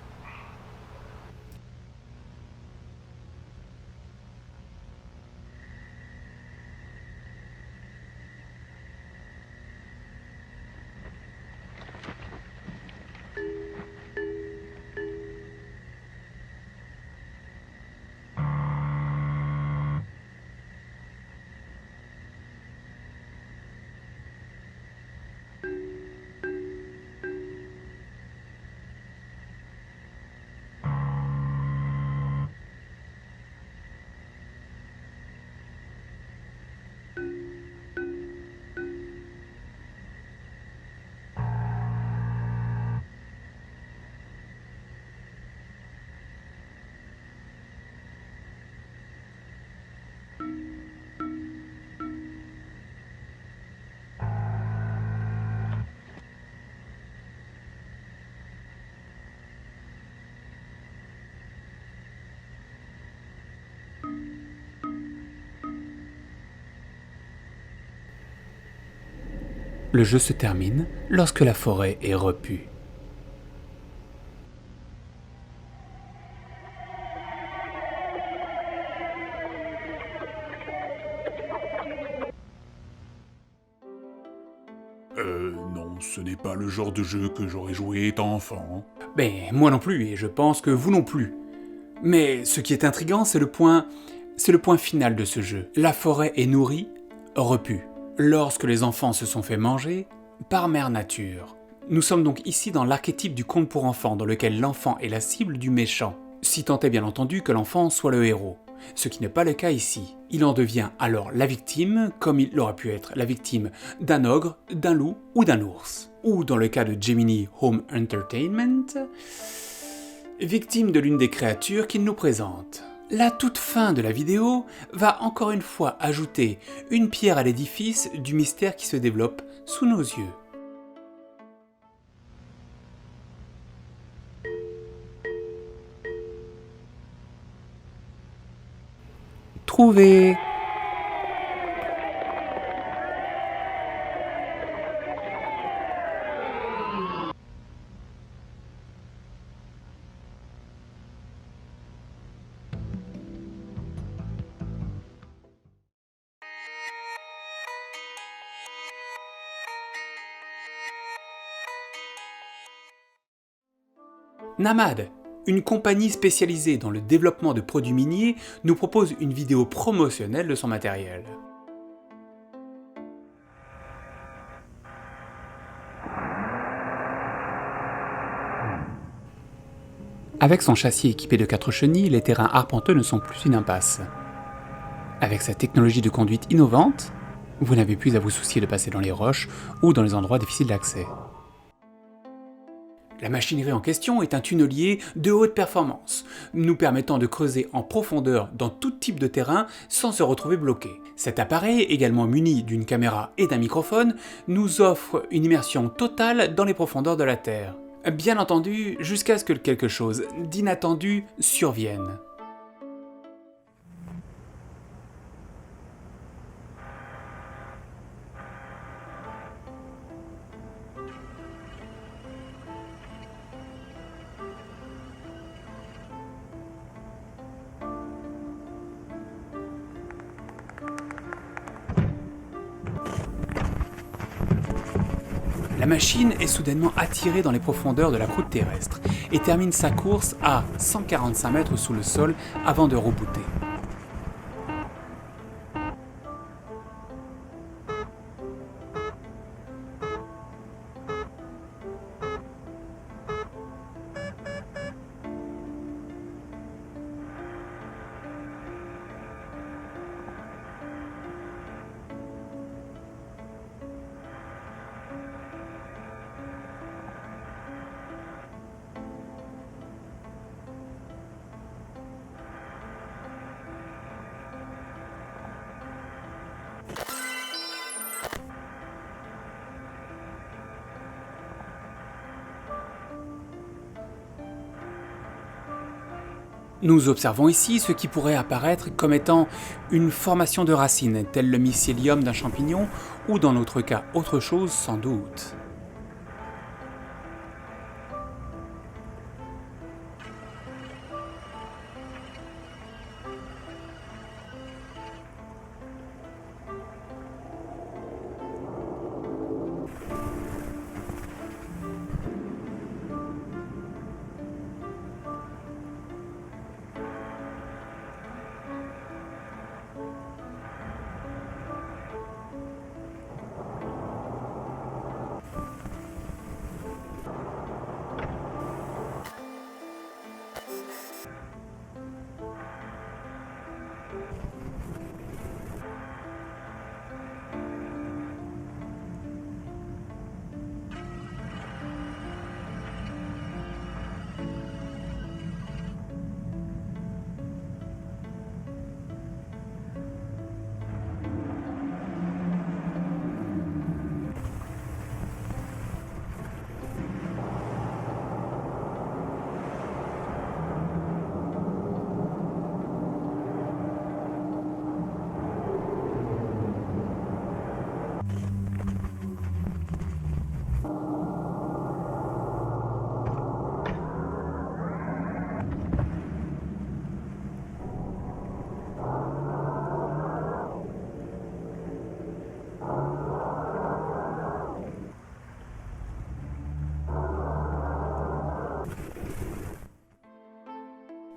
Speaker 1: Le jeu se termine lorsque la forêt est repue.
Speaker 2: Non, ce n'est pas le genre de jeu que j'aurais joué étant enfant.
Speaker 1: Ben, moi non plus, et je pense que vous non plus. Mais ce qui est intriguant, c'est le point final de ce jeu. La forêt est nourrie, repue. Lorsque les enfants se sont fait manger par Mère Nature. Nous sommes donc ici dans l'archétype du conte pour enfants, dans lequel l'enfant est la cible du méchant. Si tant est bien entendu que l'enfant soit le héros. Ce qui n'est pas le cas ici. Il en devient alors la victime, comme il aurait pu être la victime d'un ogre, d'un loup ou d'un ours. Ou dans le cas de Gemini Home Entertainment, victime de l'une des créatures qu'il nous présente. La toute fin de la vidéo va encore une fois ajouter une pierre à l'édifice du mystère qui se développe sous nos yeux. Trouvé. Namad, une compagnie spécialisée dans le développement de produits miniers, nous propose une vidéo promotionnelle de son matériel. Avec son châssis équipé de 4 chenilles, les terrains arpenteux ne sont plus une impasse. Avec sa technologie de conduite innovante, vous n'avez plus à vous soucier de passer dans les roches ou dans les endroits difficiles d'accès. La machinerie en question est un tunnelier de haute performance, nous permettant de creuser en profondeur dans tout type de terrain sans se retrouver bloqué. Cet appareil, également muni d'une caméra et d'un microphone, nous offre une immersion totale dans les profondeurs de la Terre. Bien entendu, jusqu'à ce que quelque chose d'inattendu survienne. La machine est soudainement attirée dans les profondeurs de la croûte terrestre et termine sa course à 145 mètres sous le sol avant de rebooter. Nous observons ici ce qui pourrait apparaître comme étant une formation de racines, tel le mycélium d'un champignon, ou dans notre cas autre chose sans doute.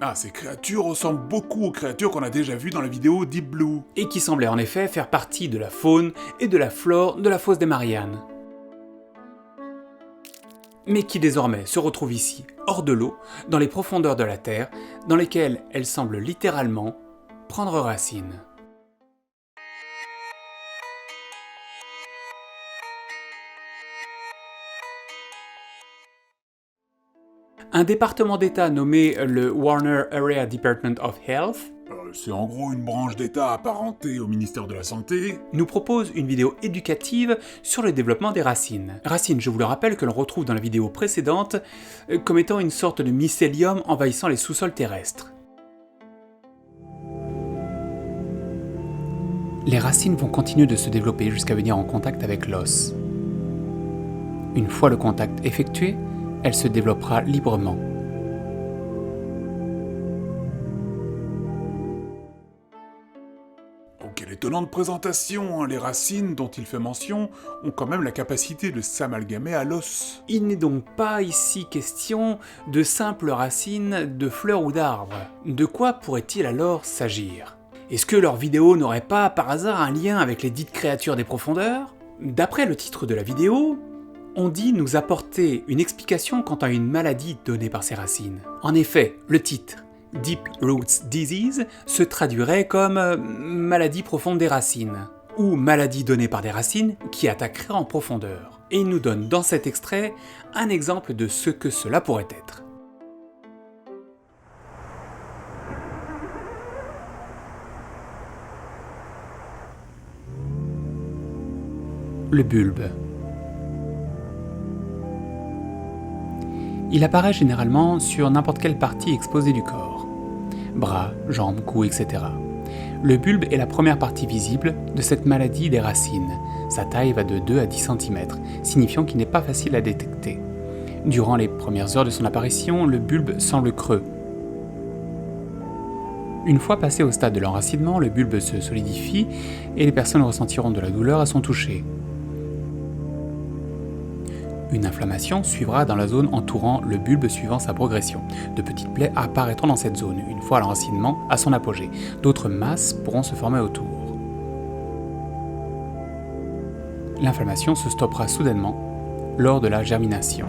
Speaker 2: Ah, ces créatures ressemblent beaucoup aux créatures qu'on a déjà vues dans la vidéo Deep Blue.
Speaker 1: Et qui semblaient en effet faire partie de la faune et de la flore de la fosse des Mariannes. Mais qui désormais se retrouvent ici, hors de l'eau, dans les profondeurs de la Terre, dans lesquelles elles semblent littéralement prendre racine. Un département d'État nommé le Warner Area Department of Health,
Speaker 2: C'est en gros une branche d'État apparentée au ministère de la Santé,
Speaker 1: nous propose une vidéo éducative sur le développement des racines. Racines, je vous le rappelle, que l'on retrouve dans la vidéo précédente comme étant une sorte de mycélium envahissant les sous-sols terrestres. Les racines vont continuer de se développer jusqu'à venir en contact avec l'os. Une fois le contact effectué, elle se développera librement.
Speaker 2: donc elle est Étonnante présentation, hein. Les racines dont il fait mention ont quand même la capacité de s'amalgamer à l'os.
Speaker 1: Il n'est donc pas ici question de simples racines de fleurs ou d'arbres. De quoi pourrait-il alors s'agir? Est-ce que leurs vidéos n'auraient pas par hasard un lien avec les dites créatures des profondeurs? D'après le titre de la vidéo, on dit nous apporter une explication quant à une maladie donnée par ces racines. En effet, le titre Deep Roots Disease se traduirait comme maladie profonde des racines, ou maladie donnée par des racines qui attaqueraient en profondeur. Et il nous donne dans cet extrait un exemple de ce que cela pourrait être. Le bulbe. Il apparaît généralement sur n'importe quelle partie exposée du corps. Bras, jambes, cou, etc. Le bulbe est la première partie visible de cette maladie des racines. Sa taille va de 2 à 10 cm, signifiant qu'il n'est pas facile à détecter. Durant les premières heures de son apparition, le bulbe semble creux. Une fois passé au stade de l'enracinement, le bulbe se solidifie et les personnes ressentiront de la douleur à son toucher. Une inflammation suivra dans la zone entourant le bulbe suivant sa progression. De petites plaies apparaîtront dans cette zone, une fois l'enracinement à son apogée. D'autres masses pourront se former autour. L'inflammation se stoppera soudainement lors de la germination.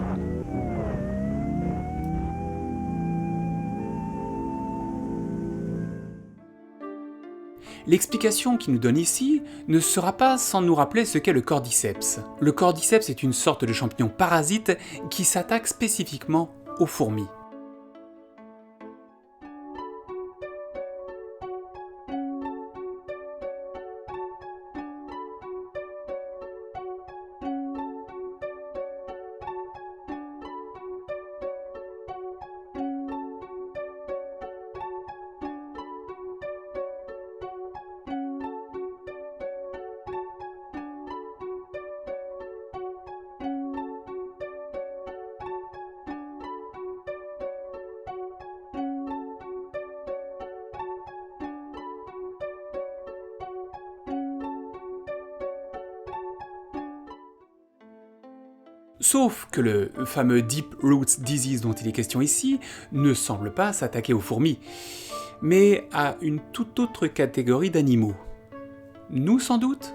Speaker 1: L'explication qu'il nous donne ici ne sera pas sans nous rappeler ce qu'est le cordyceps. Le cordyceps est une sorte de champignon parasite qui s'attaque spécifiquement aux fourmis. Sauf que le fameux Deep Roots Disease dont il est question ici ne semble pas s'attaquer aux fourmis, mais à une toute autre catégorie d'animaux. Nous sans doute ?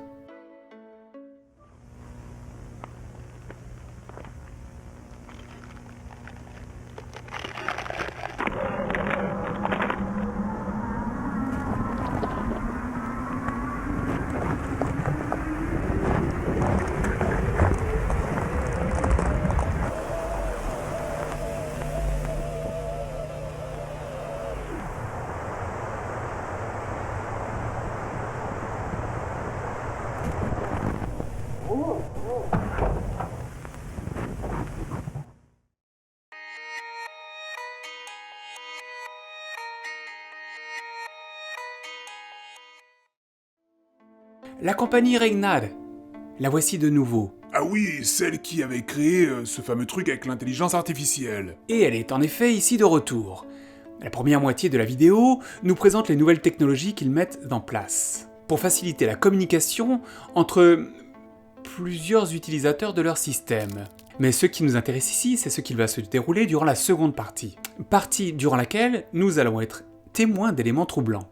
Speaker 1: La compagnie Reignad, la voici de nouveau.
Speaker 2: Ah oui, celle qui avait créé ce fameux truc avec l'intelligence artificielle.
Speaker 1: Et elle est en effet ici de retour. La première moitié de la vidéo nous présente les nouvelles technologies qu'ils mettent en place pour faciliter la communication entre plusieurs utilisateurs de leur système. Mais ce qui nous intéresse ici, c'est ce qui va se dérouler durant la seconde partie. Partie durant laquelle nous allons être témoins d'éléments troublants.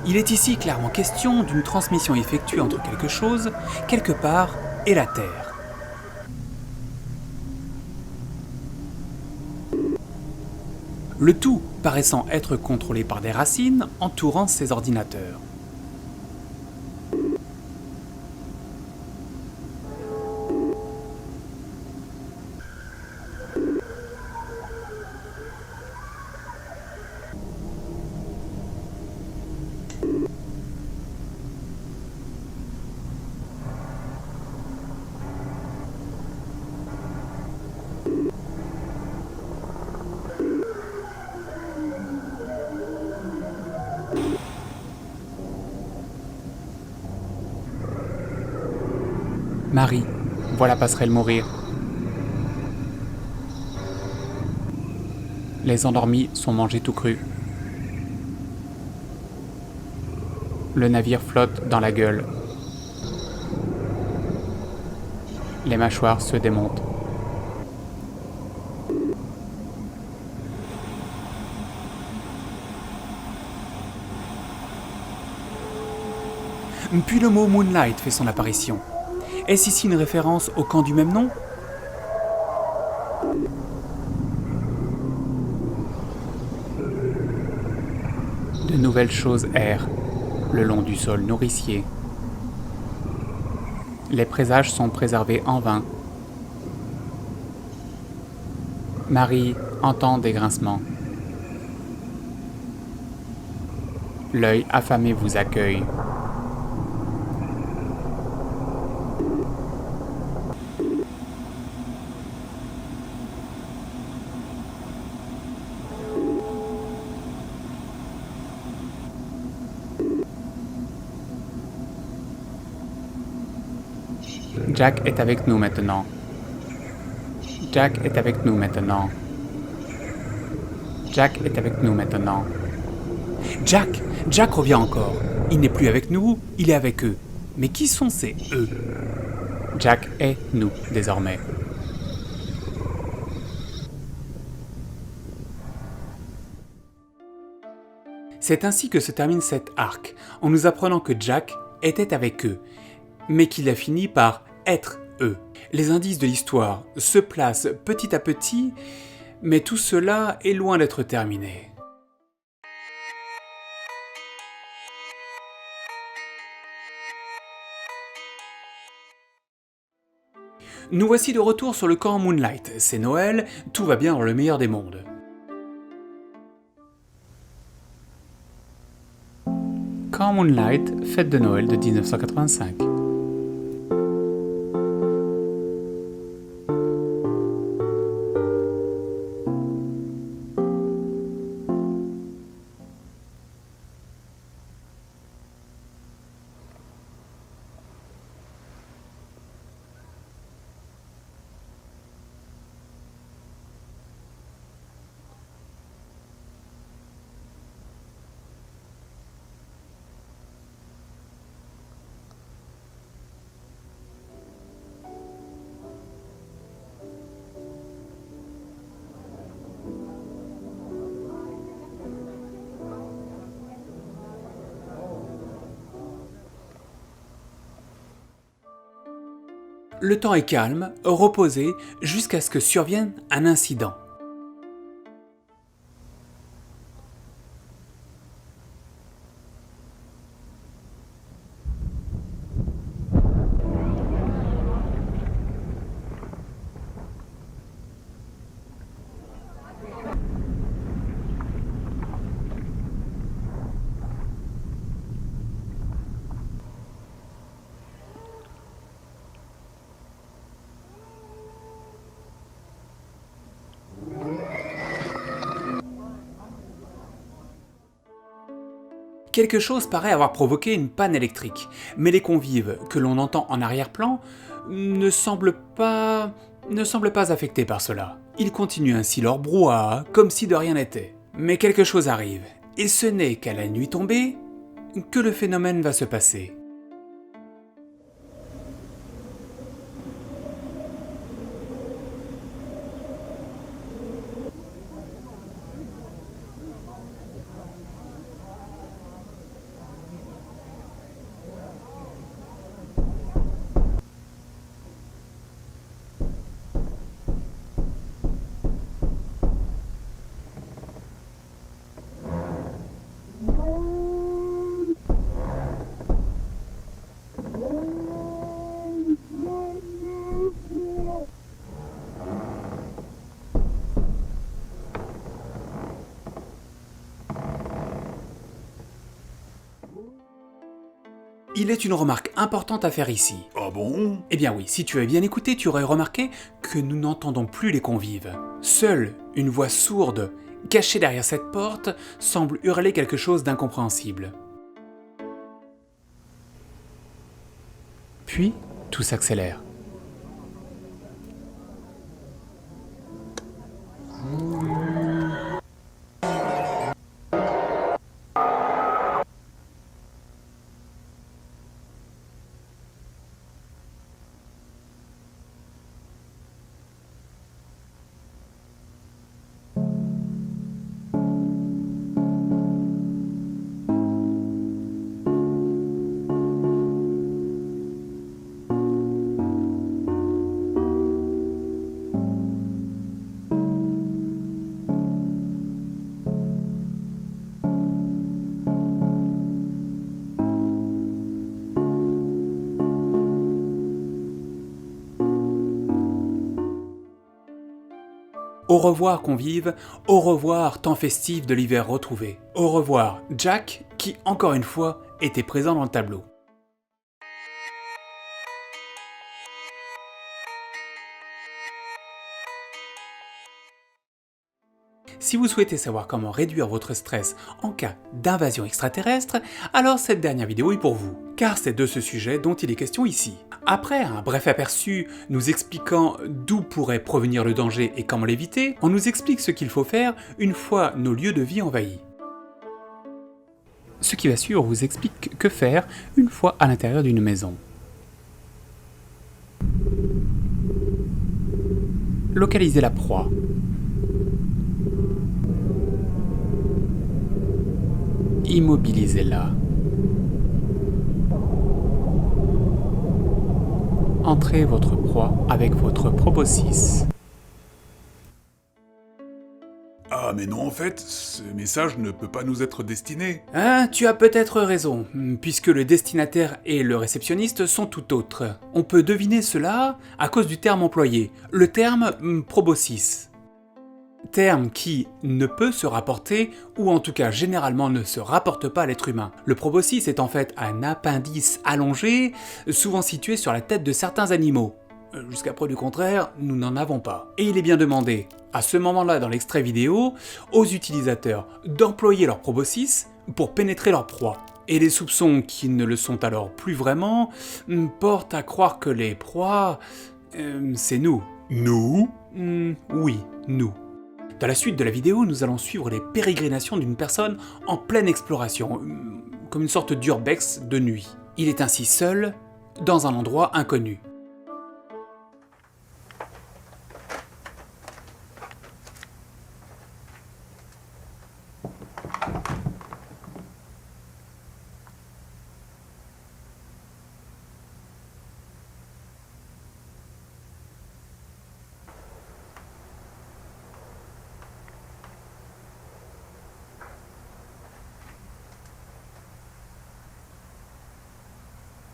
Speaker 1: Il est ici clairement question d'une transmission effectuée entre quelque chose, quelque part, et la Terre. Le tout paraissant être contrôlé par des racines entourant ces ordinateurs. Marie, voit la passerelle mourir. Les endormis sont mangés tout crus. Le navire flotte dans la gueule. Les mâchoires se démontent. Puis le mot Moonlight fait son apparition. Est-ce ici une référence au camp du même nom ? De nouvelles choses errent le long du sol nourricier. Les présages sont préservés en vain. Marie entend des grincements. L'œil affamé vous accueille. Jack est avec nous maintenant. Jack est avec nous maintenant. Jack est avec nous maintenant. Jack! Jack revient encore. Il n'est plus avec nous, il est avec eux. Mais qui sont ces eux? Jack est nous, désormais. C'est ainsi que se termine cet arc, en nous apprenant que Jack était avec eux, mais qu'il a fini par être eux. Les indices de l'histoire se placent petit à petit, mais tout cela est loin d'être terminé. Nous voici de retour sur le camp Moonlight. C'est Noël, tout va bien dans le meilleur des mondes. Camp Moonlight, fête de Noël de 1985. Le temps est calme, reposé, jusqu'à ce que survienne un incident. Quelque chose paraît avoir provoqué une panne électrique, mais les convives que l'on entend en arrière-plan ne semblent pas affectés par cela. Ils continuent ainsi leur brouhaha comme si de rien n'était. Mais quelque chose arrive, et ce n'est qu'à la nuit tombée que le phénomène va se passer. Il est une remarque importante à faire ici.
Speaker 2: Ah bon?
Speaker 1: Eh bien oui, si tu avais bien écouté, tu aurais remarqué que nous n'entendons plus les convives. Seule une voix sourde, cachée derrière cette porte, semble hurler quelque chose d'incompréhensible. Puis, tout s'accélère. Au revoir convives, au revoir temps festif de l'hiver retrouvé. Au revoir Jack, qui encore une fois était présent dans le tableau. Si vous souhaitez savoir comment réduire votre stress en cas d'invasion extraterrestre, alors cette dernière vidéo est pour vous, car c'est de ce sujet dont il est question ici. Après un bref aperçu nous expliquant d'où pourrait provenir le danger et comment l'éviter, on nous explique ce qu'il faut faire une fois nos lieux de vie envahis. Ce qui va suivre vous explique que faire une fois à l'intérieur d'une maison. Localisez la proie. Immobilisez-la. Entrez votre proie avec votre proboscis.
Speaker 2: Ah mais non en fait, ce message ne peut pas nous être destiné.
Speaker 1: Ah, tu as peut-être raison, puisque le destinataire et le réceptionniste sont tout autres. On peut deviner cela à cause du terme employé, le terme proboscis. Terme qui ne peut se rapporter, ou en tout cas généralement ne se rapporte pas à l'être humain. Le proboscis est en fait un appendice allongé, souvent situé sur la tête de certains animaux. Jusqu'à preuve du contraire, nous n'en avons pas. Et il est bien demandé, à ce moment-là dans l'extrait vidéo, aux utilisateurs d'employer leur proboscis pour pénétrer leur proie. Et les soupçons, qui ne le sont alors plus vraiment, portent à croire que les proies... c'est nous.
Speaker 2: Nous?
Speaker 1: Oui, nous. Dans la suite de la vidéo, nous allons suivre les pérégrinations d'une personne en pleine exploration, comme une sorte d'urbex de nuit. Il est ainsi seul, dans un endroit inconnu.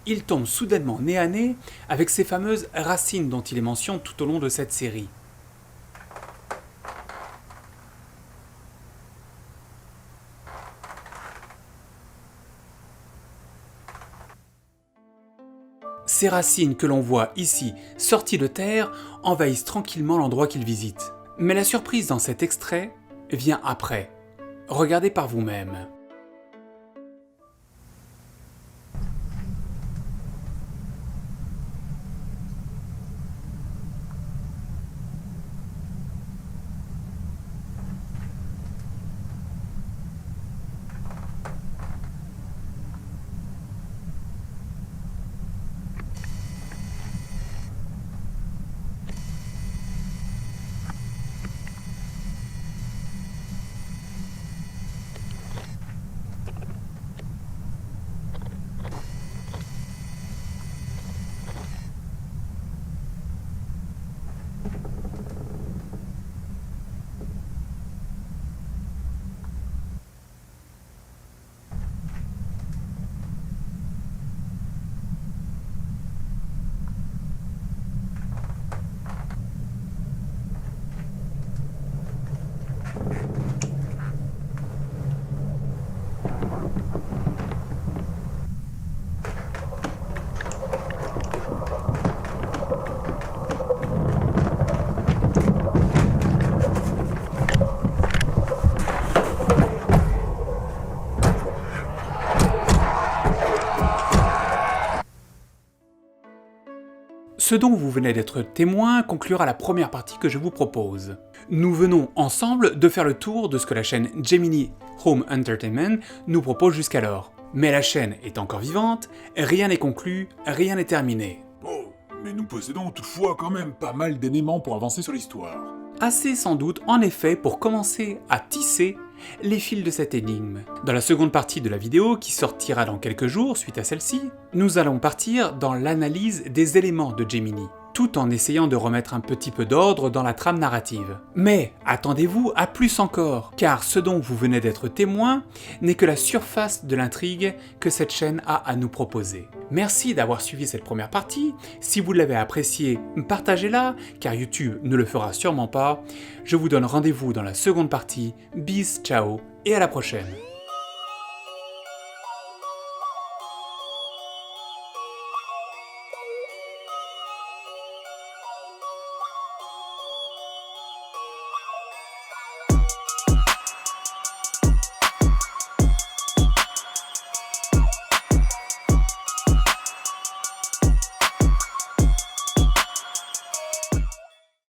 Speaker 1: Il tombe soudainement nez à nez avec ces fameuses racines dont il est mention tout au long de cette série. Ces racines que l'on voit ici, sorties de terre, envahissent tranquillement l'endroit qu'il visite. Mais la surprise dans cet extrait vient après. Regardez par vous-même. Ce dont vous venez d'être témoin conclura la première partie que je vous propose. Nous venons ensemble de faire le tour de ce que la chaîne Gemini Home Entertainment nous propose jusqu'alors. Mais la chaîne est encore vivante, rien n'est conclu, rien n'est terminé.
Speaker 2: Bon, mais nous possédons toutefois quand même pas mal d'éléments pour avancer sur l'histoire.
Speaker 1: Assez sans doute en effet pour commencer à tisser les fils de cette énigme. Dans la seconde partie de la vidéo, qui sortira dans quelques jours suite à celle-ci, nous allons partir dans l'analyse des éléments de Gemini, tout en essayant de remettre un petit peu d'ordre dans la trame narrative. Mais attendez-vous à plus encore, car ce dont vous venez d'être témoin n'est que la surface de l'intrigue que cette chaîne a à nous proposer. Merci d'avoir suivi cette première partie. Si vous l'avez appréciée, partagez-la, car YouTube ne le fera sûrement pas. Je vous donne rendez-vous dans la seconde partie. Bis, ciao et à la prochaine.